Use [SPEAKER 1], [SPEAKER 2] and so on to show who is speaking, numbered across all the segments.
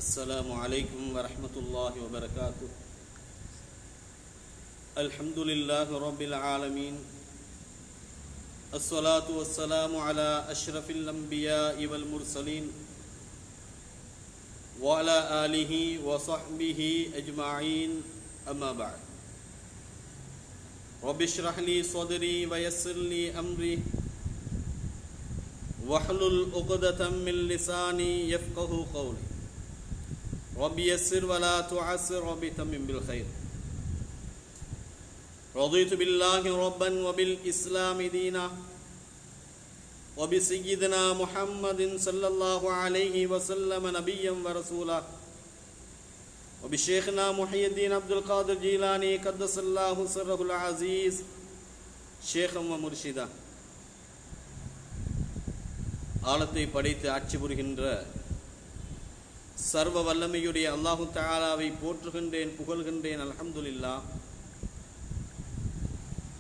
[SPEAKER 1] السلام عليكم ورحمة الله وبركاته. الحمد لله رب العالمين، الصلاة والسلام على أشرف الأنبياء والمرسلين وعلى آله وصحبه أجمعين، أما بعد. رب اشرح لي صدري ويسر لي أمري واحلل عقدة من لساني يفقهوا قولي. رب يسر ولا تعسر، رب تمم بالخير. رضيت بالله ربا وبالإسلام دينا وبسيدنا محمد صلى الله عليه وسلم نبيا ورسولا وبشيخنا محي الدين عبد القادر جيلاني قدس الله سره العزيز شيخا ومرشدا. ஆலத்தை படைத்து ஆட்சி புரிகின்ற சர்வ வல்லமையுடைய அல்லாஹு தஆலாவை போற்றுகின்றேன், புகழ்கின்றேன். அல்ஹம்துலில்லாஹ்.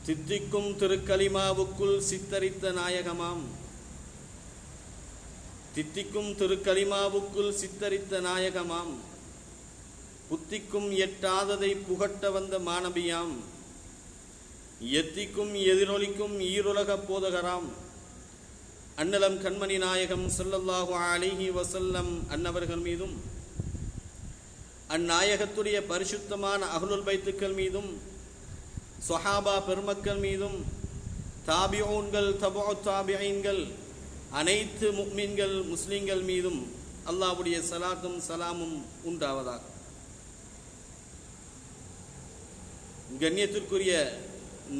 [SPEAKER 1] தித்திக்கும் திருக்கலிமாவுக்குள் சித்தரித்த நாயகமாம், தித்திக்கும் திருக்கலிமாவுக்குள் சித்தரித்த நாயகமாம், புத்திக்கும் எட்டாததை புகட்ட வந்த மாணபியாம், எத்திக்கும் எதிரொலிக்கும் ஈருலக போதகராம் அன்னலம் கண்மணி நாயகம் ஸல்லல்லாஹு அலைஹி வஸல்லம் அன்னவர்கள் மீதும், அந்நாயகத்துடைய பரிசுத்தமான அஹ்லுல் பைத்துக்கள் மீதும், ஸஹாபா பெருமக்கள் மீதும், தாபிஊன்கள், தபூ தாபிஈன்கள், அனைத்து முஃமின்கள் முஸ்லிம்கள் மீதும் அல்லாஹ்வுடைய ஸலாத்தும் ஸலாமும் உண்டாவதாக. கண்ணியத்திற்குரிய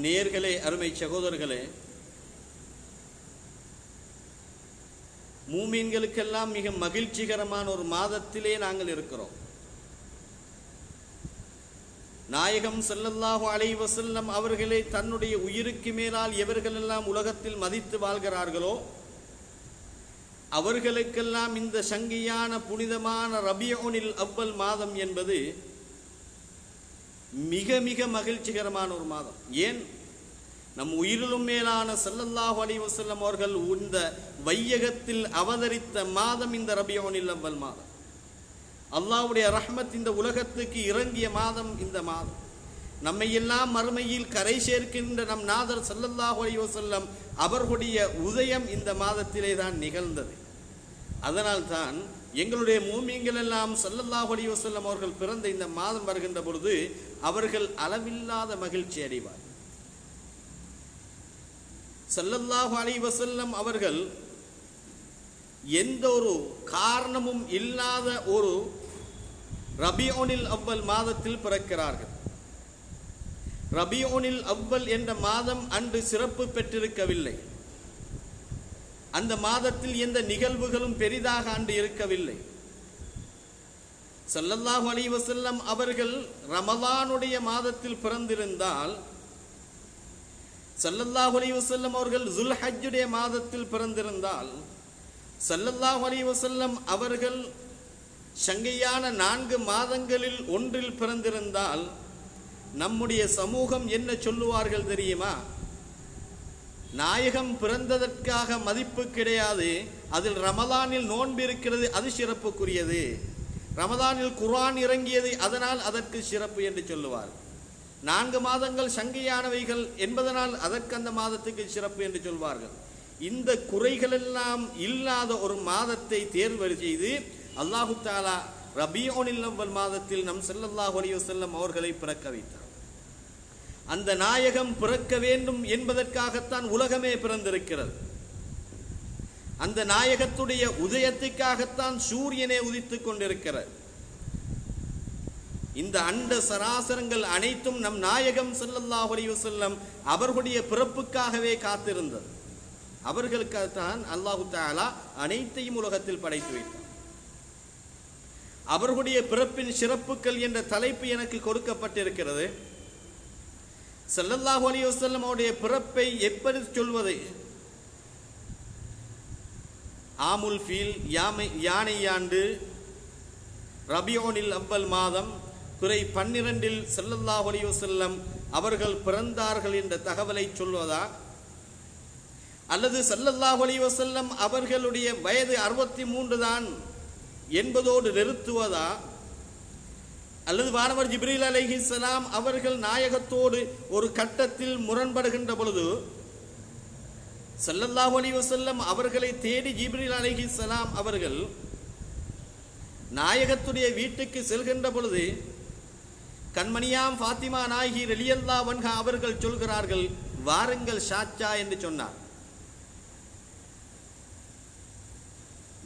[SPEAKER 1] நேர்களே, அருமை சகோதரர்களே, மூமீன்களுக்கெல்லாம் மிக மகிழ்ச்சிகரமான ஒரு மாதத்திலே நாங்கள் இருக்கிறோம். நாயகம் ஸல்லல்லாஹு அலைஹி வஸல்லம் அவர்களை தன்னுடைய உயிருக்கு மேலால் எவர்களெல்லாம் உலகத்தில் மதித்து வாழ்கிறார்களோ அவர்களுக்கெல்லாம் இந்த சங்கையான புனிதமான ரபியுல் அவ்வல் மாதம் என்பது மிக மிக மகிழ்ச்சிகரமான ஒரு மாதம். ஏன்? நம் உயிரிலும் மேலான ஸல்லல்லாஹு அலைஹி வஸல்லம் அவர்கள் இந்த வையகத்தில் அவதரித்த மாதம் இந்த ரபியுல் அவ்வல் மாதம். அல்லாஹ்வுடைய ரஹ்மத் இந்த உலகத்துக்கு இறங்கிய மாதம் இந்த மாதம். நம்மை எல்லாம் மறுமையில் கரை சேர்க்கின்ற நம் நாதர் ஸல்லல்லாஹு அலைஹி வஸல்லம் அவர்களுடைய உதயம் இந்த மாதத்திலே தான் நிகழ்ந்தது. அதனால் தான் எங்களுடைய மூமின்கள் எல்லாம் ஸல்லல்லாஹு அலைஹி வஸல்லம் அவர்கள் பிறந்த இந்த மாதம் வருகின்ற பொழுது அவர்கள் அளவில்லாத மகிழ்ச்சி அடைவார். ஸல்லல்லாஹு அலைஹி வஸல்லம் அவர்கள் எந்த ஒரு காரணமும் இல்லாத ஒரு ரபியுல் அவ்வல் மாதத்தில் பிறக்கிறார்கள். ரபியுல் அவ்வல் என்ற மாதம் அன்று சிறப்பு பெற்றிருக்கவில்லை. அந்த மாதத்தில் எந்த நிகழ்வுகளும் பெரிதாக அன்று இருக்கவில்லை. ஸல்லல்லாஹு அலைஹி வஸல்லம் அவர்கள் ரமலானுடைய மாதத்தில் பிறந்திருந்தால், ஸல்லல்லாஹு அலைஹி வஸல்லம் அவர்கள் ஸுல்ஹஜ்ஜுடைய மாதத்தில் பிறந்திருந்தால், ஸல்லல்லாஹு அலைஹி வஸல்லம் அவர்கள் சங்கையான 4 மாதங்களில் ஒன்றில் பிறந்திருந்தால் நம்முடைய சமூகம் என்ன சொல்லுவார்கள் தெரியுமா? நாயகம் பிறந்ததற்காக மதிப்பு கிடையாது, அதில் ரமலானில் நோன்பு இருக்கிறது, அது சிறப்புக்குரியது. ரமலானில் குர்ஆன் இறங்கியது, அதனால் அதற்கு சிறப்பு என்று சொல்லுவார். 4 மாதங்கள் சங்கையானவைகள் என்பதனால் அதற்கு அந்த மாதத்துக்கு சிறப்பு என்று சொல்வார்கள். இந்த குறைகளெல்லாம் இல்லாத ஒரு மாதத்தை தேர்வு செய்து அல்லாஹு தஆலா ரபியுல் அவ்வல் மாதத்தில் நம் ஸல்லல்லாஹு அலைஹி வஸல்லம் அவர்களை பிறக்க வைத்தார். அந்த நாயகம் பிறக்க வேண்டும் என்பதற்காகத்தான் உலகமே பிறந்திருக்கிறது. அந்த நாயகத்துடைய உதயத்துக்காகத்தான் சூரியனே உதித்துக் கொண்டிருக்கிறது. இந்த அண்ட சராசரங்கள் அனைத்தும் நம் நாயகம் ஸல்லல்லாஹு அலைஹி வஸல்லம் அவர்களுடைய பிறப்புக்காகவே காத்திருந்தது. அவர்களுக்காகத்தான் அல்லாஹு தஆலா அனைத்தையும் உலகத்தில் படைத்து வைத்தார். அவர்களுடைய பிறப்பின் சிறப்புகள் என்ற தலைப்பு எனக்கு கொடுக்கப்பட்டிருக்கிறது. ஸல்லல்லாஹு அலைஹி வஸல்லம் அவருடைய பிறப்பை எப்படி சொல்வது? ஆமுல் ஃபீல், யானை ஆண்டு, ரபியுல் அவ்வல் மாதம், பிறை 12 ஸல்லல்லாஹு அலைஹி வஸல்லம் அவர்கள் பிறந்தார்கள் என்ற தகவலை சொல்வதா? அல்லது ஸல்லல்லாஹு அலைஹி வஸல்லம் அவர்களுடைய வயது 63 தான், என்பதோடு நிறுத்துவதா, அல்லது வானவர் ஜிப்ரீல் அலைஹிஸ்ஸலாம் அவர்கள் நாயகத்தோடு ஒரு கட்டத்தில் முரண்படுகின்ற பொழுது ஸல்லல்லாஹு அலைஹி வஸல்லம் அவர்களை தேடி ஜிப்ரீல் அலைஹிஸ்ஸலாம் அவர்கள் நாயகத்துடைய வீட்டுக்கு செல்கின்ற பொழுது கண்மணியாம் ஃபாத்திமா நாயகி ரலியல்லாஹு அன்ஹா அவர்கள் சொல்கிறார்கள், வாருங்கள் ஷாச்சா என்று சொன்னார்.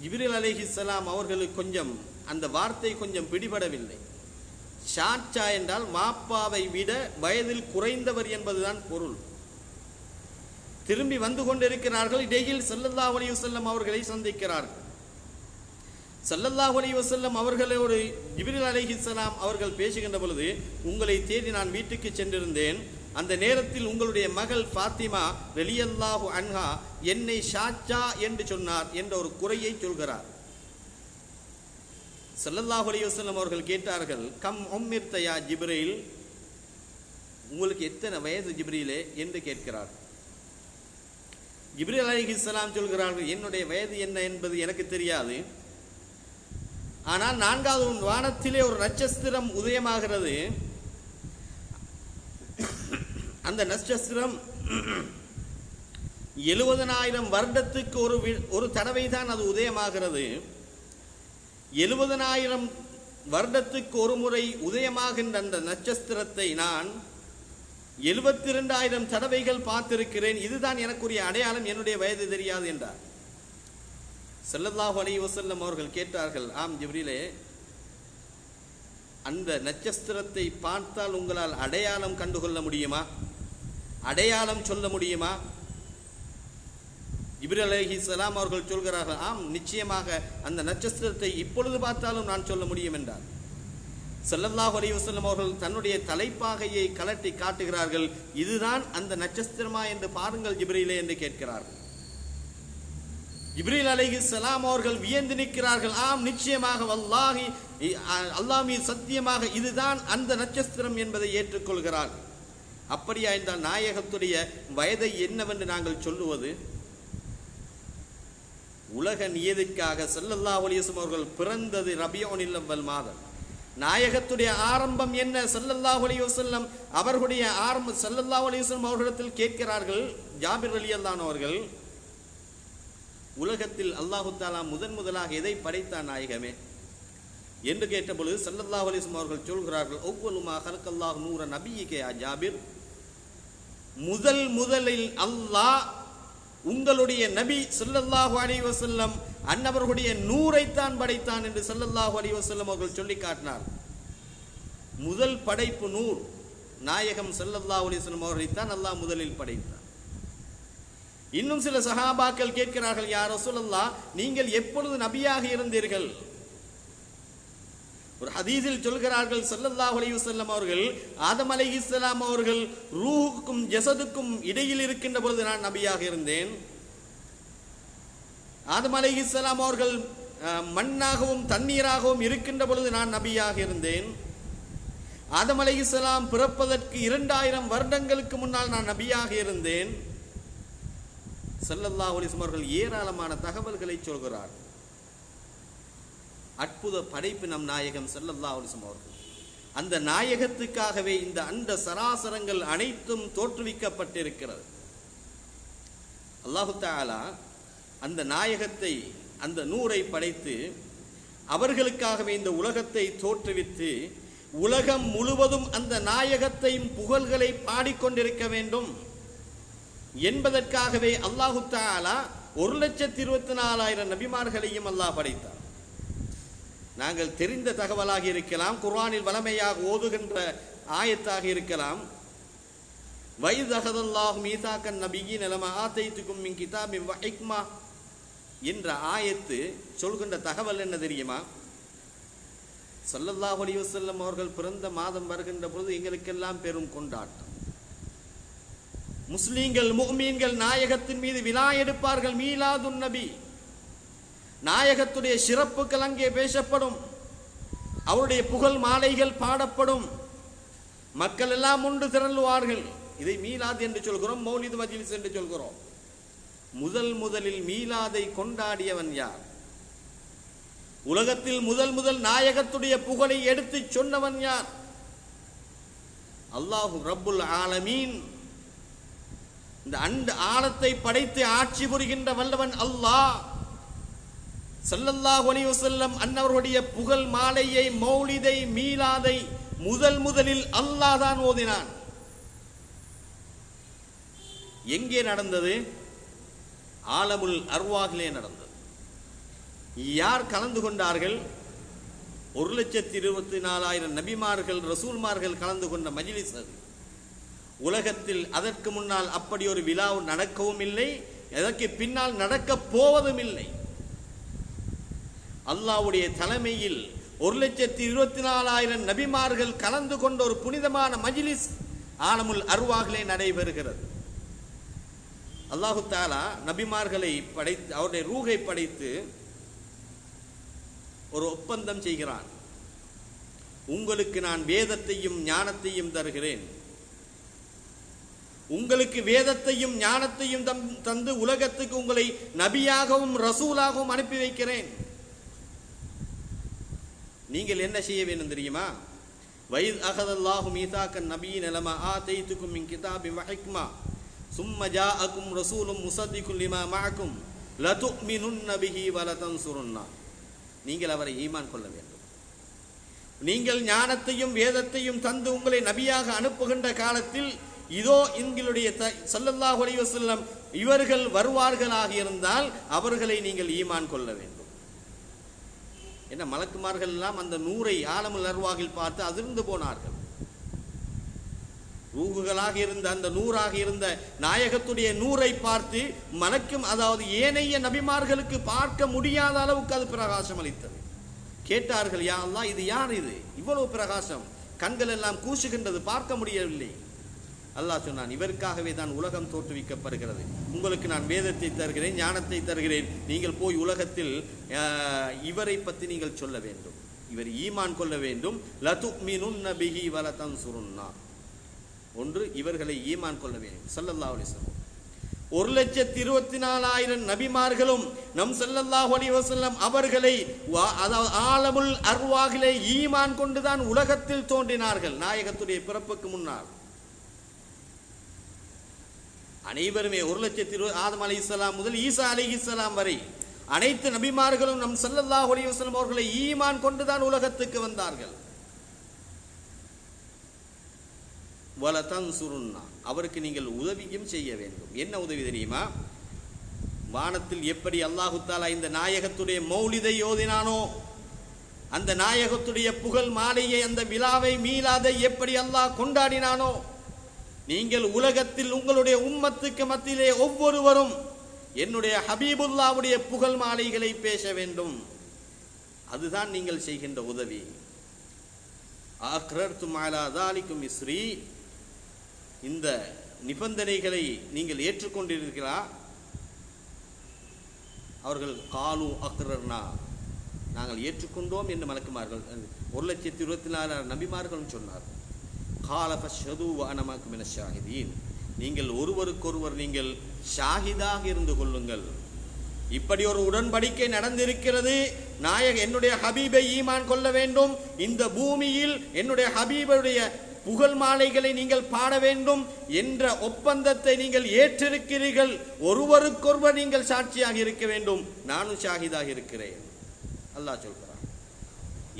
[SPEAKER 1] ஜிப்ரீல் அலைஹிஸ்ஸலாம் அவர்களுக்கு கொஞ்சம் அந்த வார்த்தை கொஞ்சம் பிடிபடவில்லை. ஷாச்சா என்றால் மாப்பாவை விட வயதில் குறைந்தவர் என்பதுதான் பொருள். திரும்பி வந்து கொண்டிருக்கிறார்கள். இடையில் ஸல்லல்லாஹு அலைஹி வஸல்லம் அவர்களை சந்திக்கிறார்கள். ஸல்லல்லாஹு அலைஹி வஸல்லம் அவர்களோடு ஜிப்ரீல் அலைஹிஸ்ஸலாம் அவர்கள் பேசுகின்ற பொழுது, உங்களை தேடி நான் வீட்டுக்கு சென்றிருந்தேன். அந்த நேரத்தில் உங்களுடைய மகள் ஃபாத்திமா ரலியல்லாஹு அன்ஹா என்னை ஷாச்சா என்று சொன்னார் என்ற ஒரு குறையை சொல்கிறார். ஸல்லல்லாஹு அலைஹி வஸல்லம் அவர்கள் கேட்டார்கள், கம் உம்மிர்த யா ஜிப்ரீல், உங்களுக்கு எத்தனை வயது ஜிப்ரீலே என்று கேட்கிறார். ஜிப்ரீல் அலைஹிஸ்ஸலாம் சொல்கிறார்கள், என்னுடைய வயது என்ன என்பது எனக்கு தெரியாது. ஆனால் 4வது வானத்திலே ஒரு நட்சத்திரம் உதயமாகிறது. அந்த நட்சத்திரம் 70,000 வருடத்துக்கு ஒரு தடவை தான் அது உதயமாகிறது. 70,000 வருடத்துக்கு ஒரு முறை உதயமாகின்ற அந்த நட்சத்திரத்தை நான் 72,000 தடவைகள் பார்த்திருக்கிறேன். இதுதான் எனக்குரிய அடையாளம், என்னுடைய வயது தெரியாது என்றார். ஸல்லல்லாஹு அலைஹி வஸல்லம் அவர்கள் கேட்டார்கள், ஆம் ஜிப்ரீலே, அந்த நட்சத்திரத்தை பார்த்தால் உங்களால் அடையாளம் கண்டுகொள்ள முடியுமா? அடையாளம் சொல்ல முடியுமா? ஜிப்ரீல் அலைஹிஸ்ஸலாம் அவர்கள் சொல்கிறார்கள், ஆம், நிச்சயமாக அந்த நட்சத்திரத்தை இப்பொழுது பார்த்தாலும் நான் சொல்ல முடியும் என்றார். ஸல்லல்லாஹு அலைஹி வஸல்லம் அவர்கள் தன்னுடைய தலைப்பாகையை கலட்டி காட்டுகிறார்கள். இதுதான் அந்த நட்சத்திரமா என்று பாருங்கள் ஜிப்ரீலே என்று கேட்கிறார்கள். ஜிப்ரீல் அலைஹிஸ்ஸலாம் அவர்கள் வியந்து நிற்கிறார்கள். ஆம், நிச்சயமாக, வல்லாஹி, அல்லாஹ் மீது சத்தியமாக இதுதான் அந்த நட்சத்திரம் என்பதை ஏற்றுக்கொள்கிறார்கள். அப்படியா என்றால் நாயகத்துடைய வயதை என்னவென்று நாங்கள் சொல்லுவது? உலக நியதிக்காக ஸல்லல்லாஹு அலைஹி வஸல்லம் அவர்கள் பிறந்தது ரபியுல் அவ்வல் மாதம். நாயகத்துடைய ஆரம்பம் என்ன? ஸல்லல்லாஹு அலைஹி வஸல்லம் அவர்களுடைய ஆரம்பம் ஸல்லல்லாஹு அலைஹி வஸல்லம் அவர்களிடத்தில் கேட்கிறார்கள் ஜாபிர் ரலியல்லாஹு அவர்கள், உலகத்தில் அல்லாஹு தஆலா முதலாக எதை படைத்தான் நாயகமே என்று கேட்டபொழுது ஸல்லல்லாஹு அலைஹி வஸல்லம் அவர்கள் சொல்கிறார்கள், அவ்வலு மா ஹலகல்லாஹு நூர நபியிக யா ஜாபிர், முதலில் அல்லாஹ் உங்களுடைய நபி ஸல்லல்லாஹு அலைஹி வஸல்லம் அன்னவர்களுடைய நூரைத்தான் படைத்தான் என்று ஸல்லல்லாஹு அலைஹி வஸல்லம் அவர்கள் சொல்லி காட்டினார். முதல் படைப்பு நூர், நாயகம் ஸல்லல்லாஹு அலைஹி வஸல்லம் அவர்களைத்தான் அல்லாஹ் முதலில் படைத்தார். இன்னும் சில சஹாபாக்கள் கேட்கிறார்கள், யா ரசூலல்லாஹ், நீங்கள் எப்பொழுது நபியாக இருந்தீர்கள்? ஒரு ஹதீஸில் சொல்கிறார்கள் ஸல்லல்லாஹு அலைஹி வஸல்லம் அவர்கள், ஆதம் அலைஹிஸ்ஸலாம் அவர்கள் ரூஹுக்கும் ஜஸதுக்கும் இடையில் இருக்கின்ற பொழுது நான் நபியாக இருந்தேன். ஆதம் அலைஹிஸ்ஸலாம் அவர்கள் மண்ணாகவும் தண்ணீராகவும் இருக்கின்ற பொழுது நான் நபியாக இருந்தேன். ஆதம் அலைஹிஸ்ஸலாம் பிறப்பதற்கு 2000 வருடங்களுக்கு முன்னால் நான் நபியாக இருந்தேன். ஸல்லல்லாஹு அலைஹி வஸல்லம் அவர்கள் ஏராளமான தகவல்களை சொல்கிறார். அற்புத படைப்பு நம் நாயகம் ஸல்லல்லாஹு அலைஹி வஸல்லம் அவர்கள். அந்த நாயகத்துக்காகவே இந்த அண்ட சராசரங்கள் அனைத்தும் தோற்றுவிக்கப்பட்டிருக்கிறது. அல்லாஹு தஆலா அந்த நாயகத்தை, அந்த நூரை படைத்து அவர்களுக்காகவே இந்த உலகத்தை தோற்றுவித்து உலகம் முழுவதும் அந்த நாயகத்தையும் புகழ்களை பாடிக்கொண்டிருக்க வேண்டும் என்பதற்காகவே அல்லாஹு தஆலா 1,24,000 நபிமார்களையும் அல்லாஹ் படைத்தார். நாங்கள் தெரிந்த தகவலாக இருக்கலாம், குர்ஆனில் வளமையாக ஓதுகின்ற ஆயத்தாக இருக்கலாம். வைத் அஹதல்லாஹு மீசாக்கன் நபியீன லமா ஆதைதுக்கும் மின் கிதாபின் வ ஹிக்மா என்ற ஆயத்து சொல்கின்ற தகவல் என்ன தெரியுமா? ஸல்லல்லாஹு அலைஹி வஸல்லம் அவர்கள் பிறந்த மாதம் வருகின்ற பொழுது எங்களுக்கெல்லாம் பெரும் கொண்டாட்டம். முஸ்லீம்கள், முஃமின்கள் நாயகத்தின் மீது விழா எடுப்பார்கள். மீலாதுன் நபி, நாயகத்துடைய சிறப்புகள் அங்கே பேசப்படும், அவருடைய புகழ் மாலைகள் பாடப்படும், மக்கள் எல்லாம் ஒன்று திரளுவார்கள். இதை மீலாத் என்று சொல்கிறோம், மௌலிது மஜ்லிஸ் என்று சொல்கிறோம். முதலில் மீலாதை கொண்டாடியவன் யார்? உலகத்தில் முதல் நாயகத்துடைய புகழை எடுத்து சொன்னவன் யார்? அல்லாஹு ரப்புல் ஆலமீன். இந்த அண்ட ஆழத்தை படைத்து ஆட்சி புரிகின்ற வல்லவன் அல்லாஹ். ஸல்லல்லாஹு அலைஹி வஸல்லம் அன்னவருடைய புகழ் மாலையை, மௌலிதை, மீலாதை முதலில் அல்லாஹ் தான் ஓதினான். எங்கே நடந்தது? ஆலமுல் அர்வாஹிலே நடந்தது. யார் கலந்து கொண்டார்கள்? 1,24,000 நபிமார்கள், ரசூல்மார்கள் கலந்து கொண்ட மஜ்லிஸ் அது. உலகத்தில் அதற்கு முன்னால் அப்படி ஒரு விழா நடக்கவும் இல்லை, அதற்கு பின்னால் நடக்கப் போவதும் இல்லை. அல்லாஹ்வுடைய தலைமையில் 1,24,000 நபிமார்கள் கலந்து கொண்ட ஒரு புனிதமான மஜ்லிஸ் ஆலமுல் அர்வாஹிலே நடைபெறுகிறது. அல்லாஹு தஆலா நபிமார்களை படைத்து, அவருடைய ரூஹை படைத்து ஒரு ஒப்பந்தம் செய்கிறான். உங்களுக்கு நான் வேதத்தையும் ஞானத்தையும் தருகிறேன். உங்களுக்கு வேதத்தையும் ஞானத்தையும் தந்து உலகத்துக்கு உங்களை நபியாகவும் ரசூலாகவும் அனுப்பி வைக்கிறேன். நீங்கள் என்ன செய்ய வேண்டும் தெரியுமா? வைத் அகதல்லாஹு மீதாக்கன் நபியின் லமா ஆதைதுக்கும் மின் கிதாபின் வ ஹிக்மா சும்ம ஜாஅக்கும் ரசூலும் முஸத்திகுன் லிமா மஅக்கும் லதுமினுன்ன பிஹி வ லதன்சுருன்னா. நீங்கள் அவரை ஈமான் கொள்ள வேண்டும். நீங்கள் ஞானத்தையும் வேதத்தையும் தந்து உங்களை நபியாக அனுப்புகின்ற காலத்தில் இதோ எங்களுடைய ஸல்லல்லாஹு அலைஹி வஸல்லம் இவர்கள் வருவார்களாக இருந்தால் அவர்களை நீங்கள் ஈமான் கொள்ள வேண்டும். என்ன, மலக்குமார்கள் எல்லாம் அந்த நூரை ஆலமுல் அர்வாஹில் பார்த்து அதிர்ந்து போனார்கள். ரூகுகளாக இருந்த அந்த நூறாக இருந்த நாயகத்துடைய நூரை பார்த்து மலக்கும், அதாவது ஏனைய நபிமார்களுக்கு பார்க்க முடியாத அளவுக்கு அது பிரகாசம் அளித்தது. கேட்டார்கள், யா அல்லாஹ், இது யார்? இது இவ்வளவு பிரகாசம், கண்கள் எல்லாம் கூசுகின்றது, பார்க்க முடியவில்லை. அல்லாஹ் சொன்னான், இவருக்காகவே தான் உலகம் தோற்றுவிக்கப்படுகிறது. உங்களுக்கு நான் வேதத்தை தருகிறேன், ஞானத்தை தருகிறேன். நீங்கள் போய் உலகத்தில் இவரை பற்றி நீங்கள் சொல்ல வேண்டும், இவர் ஈமான் கொள்ள வேண்டும். லதுமினுன்ன பிஹி வ லதன்சுருன்னா. ஒன்று, இவர்களை ஈமான் கொள்ள வேண்டும். ஸல்லல்லாஹு அலைஹி வஸல்லம் 1,24,000 நபிமார்களும் நம் ஸல்லல்லாஹு அலைஹி வஸல்லம் அவர்களை ஆலமுல் அர்வாஹிலே ஈமான் கொண்டுதான் உலகத்தில் தோன்றினார்கள். நாயகத்துடைய பிறப்புக்கு முன்னால் அனைவருமே 1,20,000 ஆதம் அலைஹிஸ்ஸலாம் முதல் ஈசா அலைஹிஸ்ஸலாம் வரை அனைத்து நபிமார்களும் நம் ஸல்லல்லாஹு அலைஹி வஸல்லம் அவர்களை ஈமான் கொண்டுதான் உலகத்துக்கு வந்தார்கள். வலதன்சுருன்னா, அவருக்கு நீங்கள் உதவியும் செய்ய வேண்டும். என்ன உதவி தெரியுமா? வானத்தில் எப்படி அல்லாஹு தஆலா இந்த நாயகத்துடைய மௌலிதை ஓதினானோ, அந்த நாயகத்துடைய புகழ் மாலையை, அந்த விழாவை, மீலாதை எப்படி அல்லாஹ் கொண்டாடினானோ, நீங்கள் உலகத்தில் உங்களுடைய உம்மத்துக்கு மத்தியிலே ஒவ்வொருவரும் என்னுடைய ஹபீபுல்லாவுடைய புகழ் மாலைகளை பேச வேண்டும். அதுதான் நீங்கள் செய்கின்ற உதவி. அக்ரர்தும் அலா தாலிக்கும் இஸ்ரி, இந்த நிபந்தனைகளை நீங்கள் ஏற்றுக்கொண்டிருக்கிறா? அவர்கள் காலு அக்ரர்னா, நாங்கள் ஏற்றுக்கொண்டோம் என்று மலக்குமார்கள் 1,24,000 நபிமார்களும் சொன்னார். கால ஃபஷ்ஹது வ அன மஅக்கும் மினஷ் ஷாஹிதீன், நீங்கள் ஒருவருக்கொருவர் நீங்கள் ஷாஹிதாக இருந்து கொள்ளுங்கள். இப்படி ஒரு உடன்படிக்கை நடந்திருக்கிறது. நாயக என்னுடைய ஹபீபை ஈமான் கொள்ள வேண்டும். இந்த பூமியில் என்னுடைய ஹபீபுடைய புகழ் மாலைகளை நீங்கள் பாட வேண்டும் என்ற ஒப்பந்தத்தை நீங்கள் ஏற்றிருக்கிறீர்கள். ஒருவருக்கொருவர் நீங்கள் சாட்சியாக இருக்க வேண்டும். நானும் ஷாஹிதாக இருக்கிறேன். அல்லாஹ் சொல்கிறான்,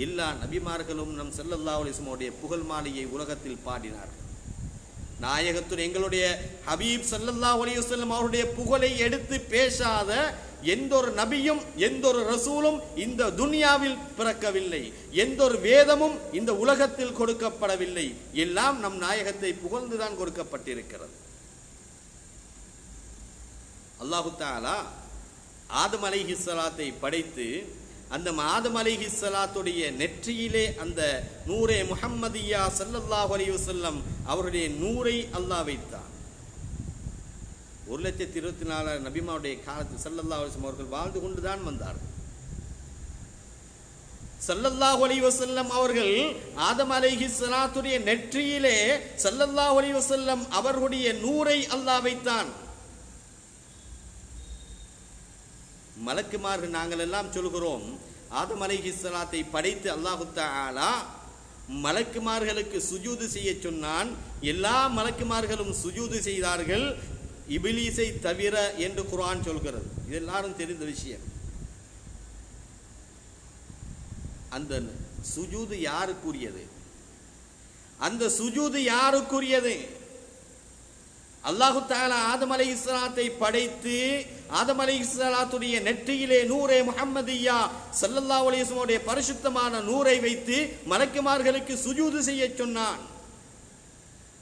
[SPEAKER 1] எல்லா நபிமார்களும் நம் ஸல்லல்லாஹு அலைஹி வஸல்லம் புகழ் மாலையை உலகத்தில் பாடினார்கள். நாயகத்துடைய எங்களுடைய ஹபீப் ஸல்லல்லாஹு அலைஹி வஸல்லம் அவருடைய புகழை எடுத்து பேசாத எந்த ஒரு நபியும் எந்த ஒரு ரசூலும் இந்த துனியாவில் பிறக்கவில்லை. எந்த ஒரு வேதமும் இந்த உலகத்தில் கொடுக்கப்படவில்லை. எல்லாம் நம் நாயகத்தை புகழ்ந்துதான் கொடுக்கப்பட்டிருக்கிறது. அல்லாஹு தஆலா ஆதம் அலைஹிஸ்ஸலாத்தை படைத்து அந்த ஆதம் அலைஹிஸ்ஸலாத்துடைய நெற்றியிலே அந்த நூரே முஹம்மதியா ஸல்லல்லாஹு அலைஹி வஸல்லம் அவருடைய நூரை அல்லாஹ் வைத்தார். 1,24,000 நபிமாவுடைய காலத்தில் ஸல்லல்லாஹு அலைஹி வஸல்லம் அவர்கள் வாழ்ந்து கொண்டுதான் வந்தார்கள். ஸல்லல்லாஹு அலைஹி வஸல்லம் அவர்கள் ஆதம் அலைஹிஸ்ஸலாத்துடைய நெற்றியிலே ஸல்லல்லாஹு அலைஹி வஸல்லம் அவர்களுடைய நூரை அல்லாஹ் வைத்தான். மலக்குமார்கள் நாங்கள் எல்லாம் சொல்கிறோம், ஆதம் அலைஹிஸ்ஸலாத்தை படைத்து அல்லாஹு தஆலா மலக்குமார்களுக்கு சுஜூது செய்ய சொன்னான். எல்லா மலக்குமார்களும் சுஜூது செய்தார்கள், இபிலீஸை தவிர என்று குர்ஆன் சொல்கிறது. இது எல்லாரும் தெரிந்த விஷயம். அந்த சுஜூது யாருக்குரியது? அந்த சுஜூது யாருக்குரியது? அல்லாஹு தஆலா ஆதம் அலைஹிஸ்ஸலாத்தை படைத்து ஆதம் அலைஹிஸ்ஸலாத்துடைய நெற்றியிலே நூரே முஹம்மதியா ஸல்லல்லாஹு அலைஹி வஸல்லம் பரிசுத்தமான நூரை வைத்து மலக்குமார்களுக்கு சுஜூது செய்ய சொன்னான்.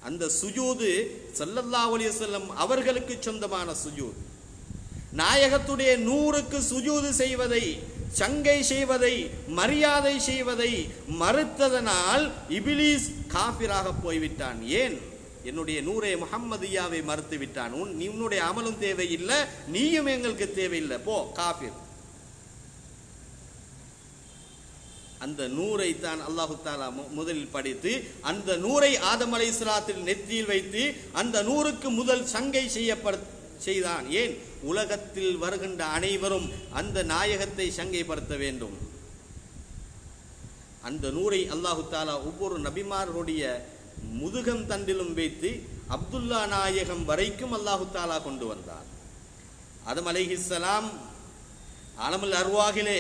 [SPEAKER 1] அந்த சுஜூது ஸல்லல்லாஹு அலைஹி வஸல்லம் அவர்களுக்கு சொந்தமான சுஜூத். நாயகத்துடைய நூருக்கு சுஜூது செய்வதை, சங்கை செய்வதை, மரியாதை செய்வதை மறுத்ததனால் இபிலீஸ் காஃபிராக போய்விட்டான். ஏன்? என்னுடைய நூரே முஹம்மதியாவை மறுத்து விட்டான். உன்னுடைய அமலும் தேவையில்லை, நீயும் எங்களுக்கு தேவையில்லை, போ காஃபிர். அந்த நூரை தான் அல்லாஹு தஆலா முதலில் படைத்து அந்த நூரை ஆதம் அலைஹிஸ்ஸலாத்தின் நெற்றியில் வைத்து அந்த நூருக்கு முதல் சங்கை செய்தான். ஏன்? உலகத்தில் வருகின்ற அனைவரும் அந்த நாயகத்தை சங்கைப்படுத்த வேண்டும். அந்த நூரை அல்லாஹு தஆலா ஒவ்வொரு நபிமார்களுடைய முதுகம் தண்டிலும் வைத்து அப்துல்லா நாயகம் வரைக்கும் அல்லாஹு தஆலா கொண்டு வந்தார். ஆதம் அலைஹிஸ்ஸலாம் ஆலமுல் அர்வாஹிலே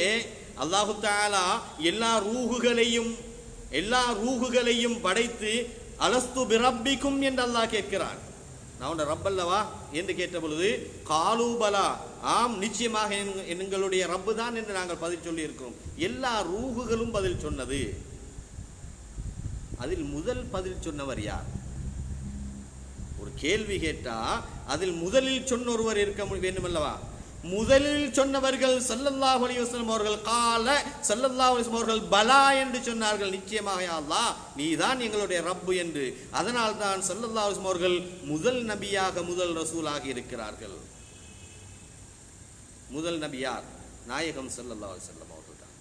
[SPEAKER 1] அல்லாஹு தஆலா எல்லா ரூஹுகளையும் படைத்து அலஸ்து பிரப்பிக்கும் என்று அல்லாஹ் கேட்கிறான். நான் உன்ன ரப்பல்லவா என்று கேட்ட பொழுது காலூபலா, ஆம் நிச்சயமாக எங்களுடைய ரப்பு தான் என்று நாங்கள் பதில் சொல்லி இருக்கிறோம். எல்லா ரூஹுகளும் பதில் சொன்னது. அதில் முதல் பதில் சொன்னவர் யார்? ஒரு கேள்வி கேட்டா அதில் முதலில் சொன்ன ஒருவர் இருக்க வேண்டும் அல்லவா? முதலில் சொன்னவர்கள் ஸல்லல்லாஹு அலைஹி வஸல்லம் அவர்கள். கால ஸல்லல்லாஹு அலைஹி வஸல்லம் அவர்கள் பலா என்று சொன்னார்கள், நிச்சயமாக யா அல்லாஹ் நீதான் எங்களுடைய ரப்பு என்று. அதனால் தான் ஸல்லல்லாஹு அலைஹி வஸல்லம் அவர்கள் முதல் நபியாக, முதல் ரசூலாக இருக்கிறார்கள். முதல் நபி யார்? நாயகம் ஸல்லல்லாஹு அலைஹி வஸல்லம் அவர்கள் தான்.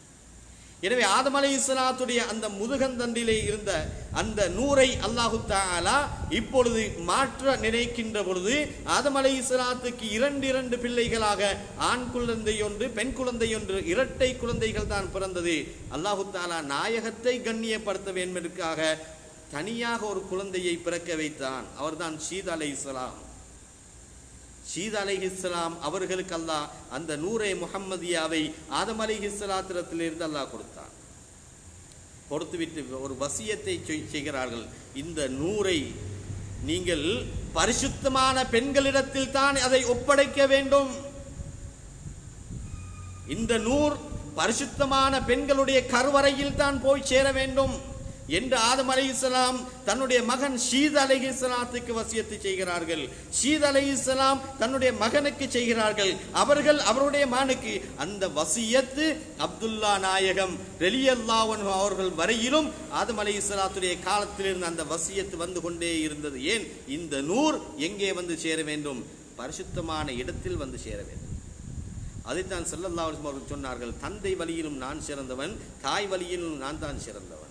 [SPEAKER 1] எனவே ஆதம் அலைஹிஸ்ஸலாத்துடைய அந்த முதுகந்தண்டிலே இருந்த அந்த நூரை அல்லாஹு தஆலா இப்பொழுது மாற்ற நினைக்கின்ற பொழுது ஆதம் அலைஹிஸ்ஸலாத்துக்கு இரண்டு பிள்ளைகளாக ஆண் குழந்தை ஒன்று, பெண் குழந்தை ஒன்று, இரட்டை குழந்தைகள் தான் பிறந்தது. அல்லாஹு தஆலா நாயகத்தை கண்ணியப்படுத்த வேண்டுமென்றாக தனியாக ஒரு குழந்தையை பிறக்க வைத்தான். அவர்தான் ஷீத் அலைஹிஸ்ஸலாம். ஷீத் அலைஹிஸ்ஸலாம் அவர்களுக்கு அல்லாஹ் அந்த நூரே முஹம்மதியாவை ஆதம் அலைஹிஸ்ஸலாத்திலிருந்து அல்லாஹ் கொடுத்தான். கொடுத்துவிட்டு ஒரு வசியத்தை செய்கிறார்கள். இந்த நூரை நீங்கள் பரிசுத்தமான பெண்களிடத்தில் தான் அதை ஒப்படைக்க வேண்டும். இந்த நூர் பரிசுத்தமான பெண்களுடைய கருவறையில் தான் போய் சேர வேண்டும் என்று ஆதம் அலைஹிஸ்ஸலாம் தன்னுடைய மகன் ஷீத் அலைஹிஸ்ஸலாத்துக்கு வசியத்து செய்கிறார்கள். ஷீத் அலைஹிஸ்ஸலாம் தன்னுடைய மகனுக்கு செய்கிறார்கள். அவர்கள் அவருடைய மகனுக்கு. அந்த வசியத்து அப்துல்லா நாயகம் ரலியல்லாஹு அன்ஹு அவர்கள் வரையிலும் ஆதம் அலைஹிஸ்ஸலாத்துடைய காலத்திலிருந்து அந்த வசியத்து வந்து கொண்டே இருந்தது. ஏன்? இந்த நூர் எங்கே வந்து சேர வேண்டும்? பரிசுத்தமான இடத்தில் வந்து சேர வேண்டும். அதைத்தான் ஸல்லல்லாஹு அலைஹி வஸல்லம் அவர்கள் சொன்னார்கள், தந்தை வழியிலும் நான் சிறந்தவன், தாய் வழியிலும் நான் தான் சிறந்தவன்.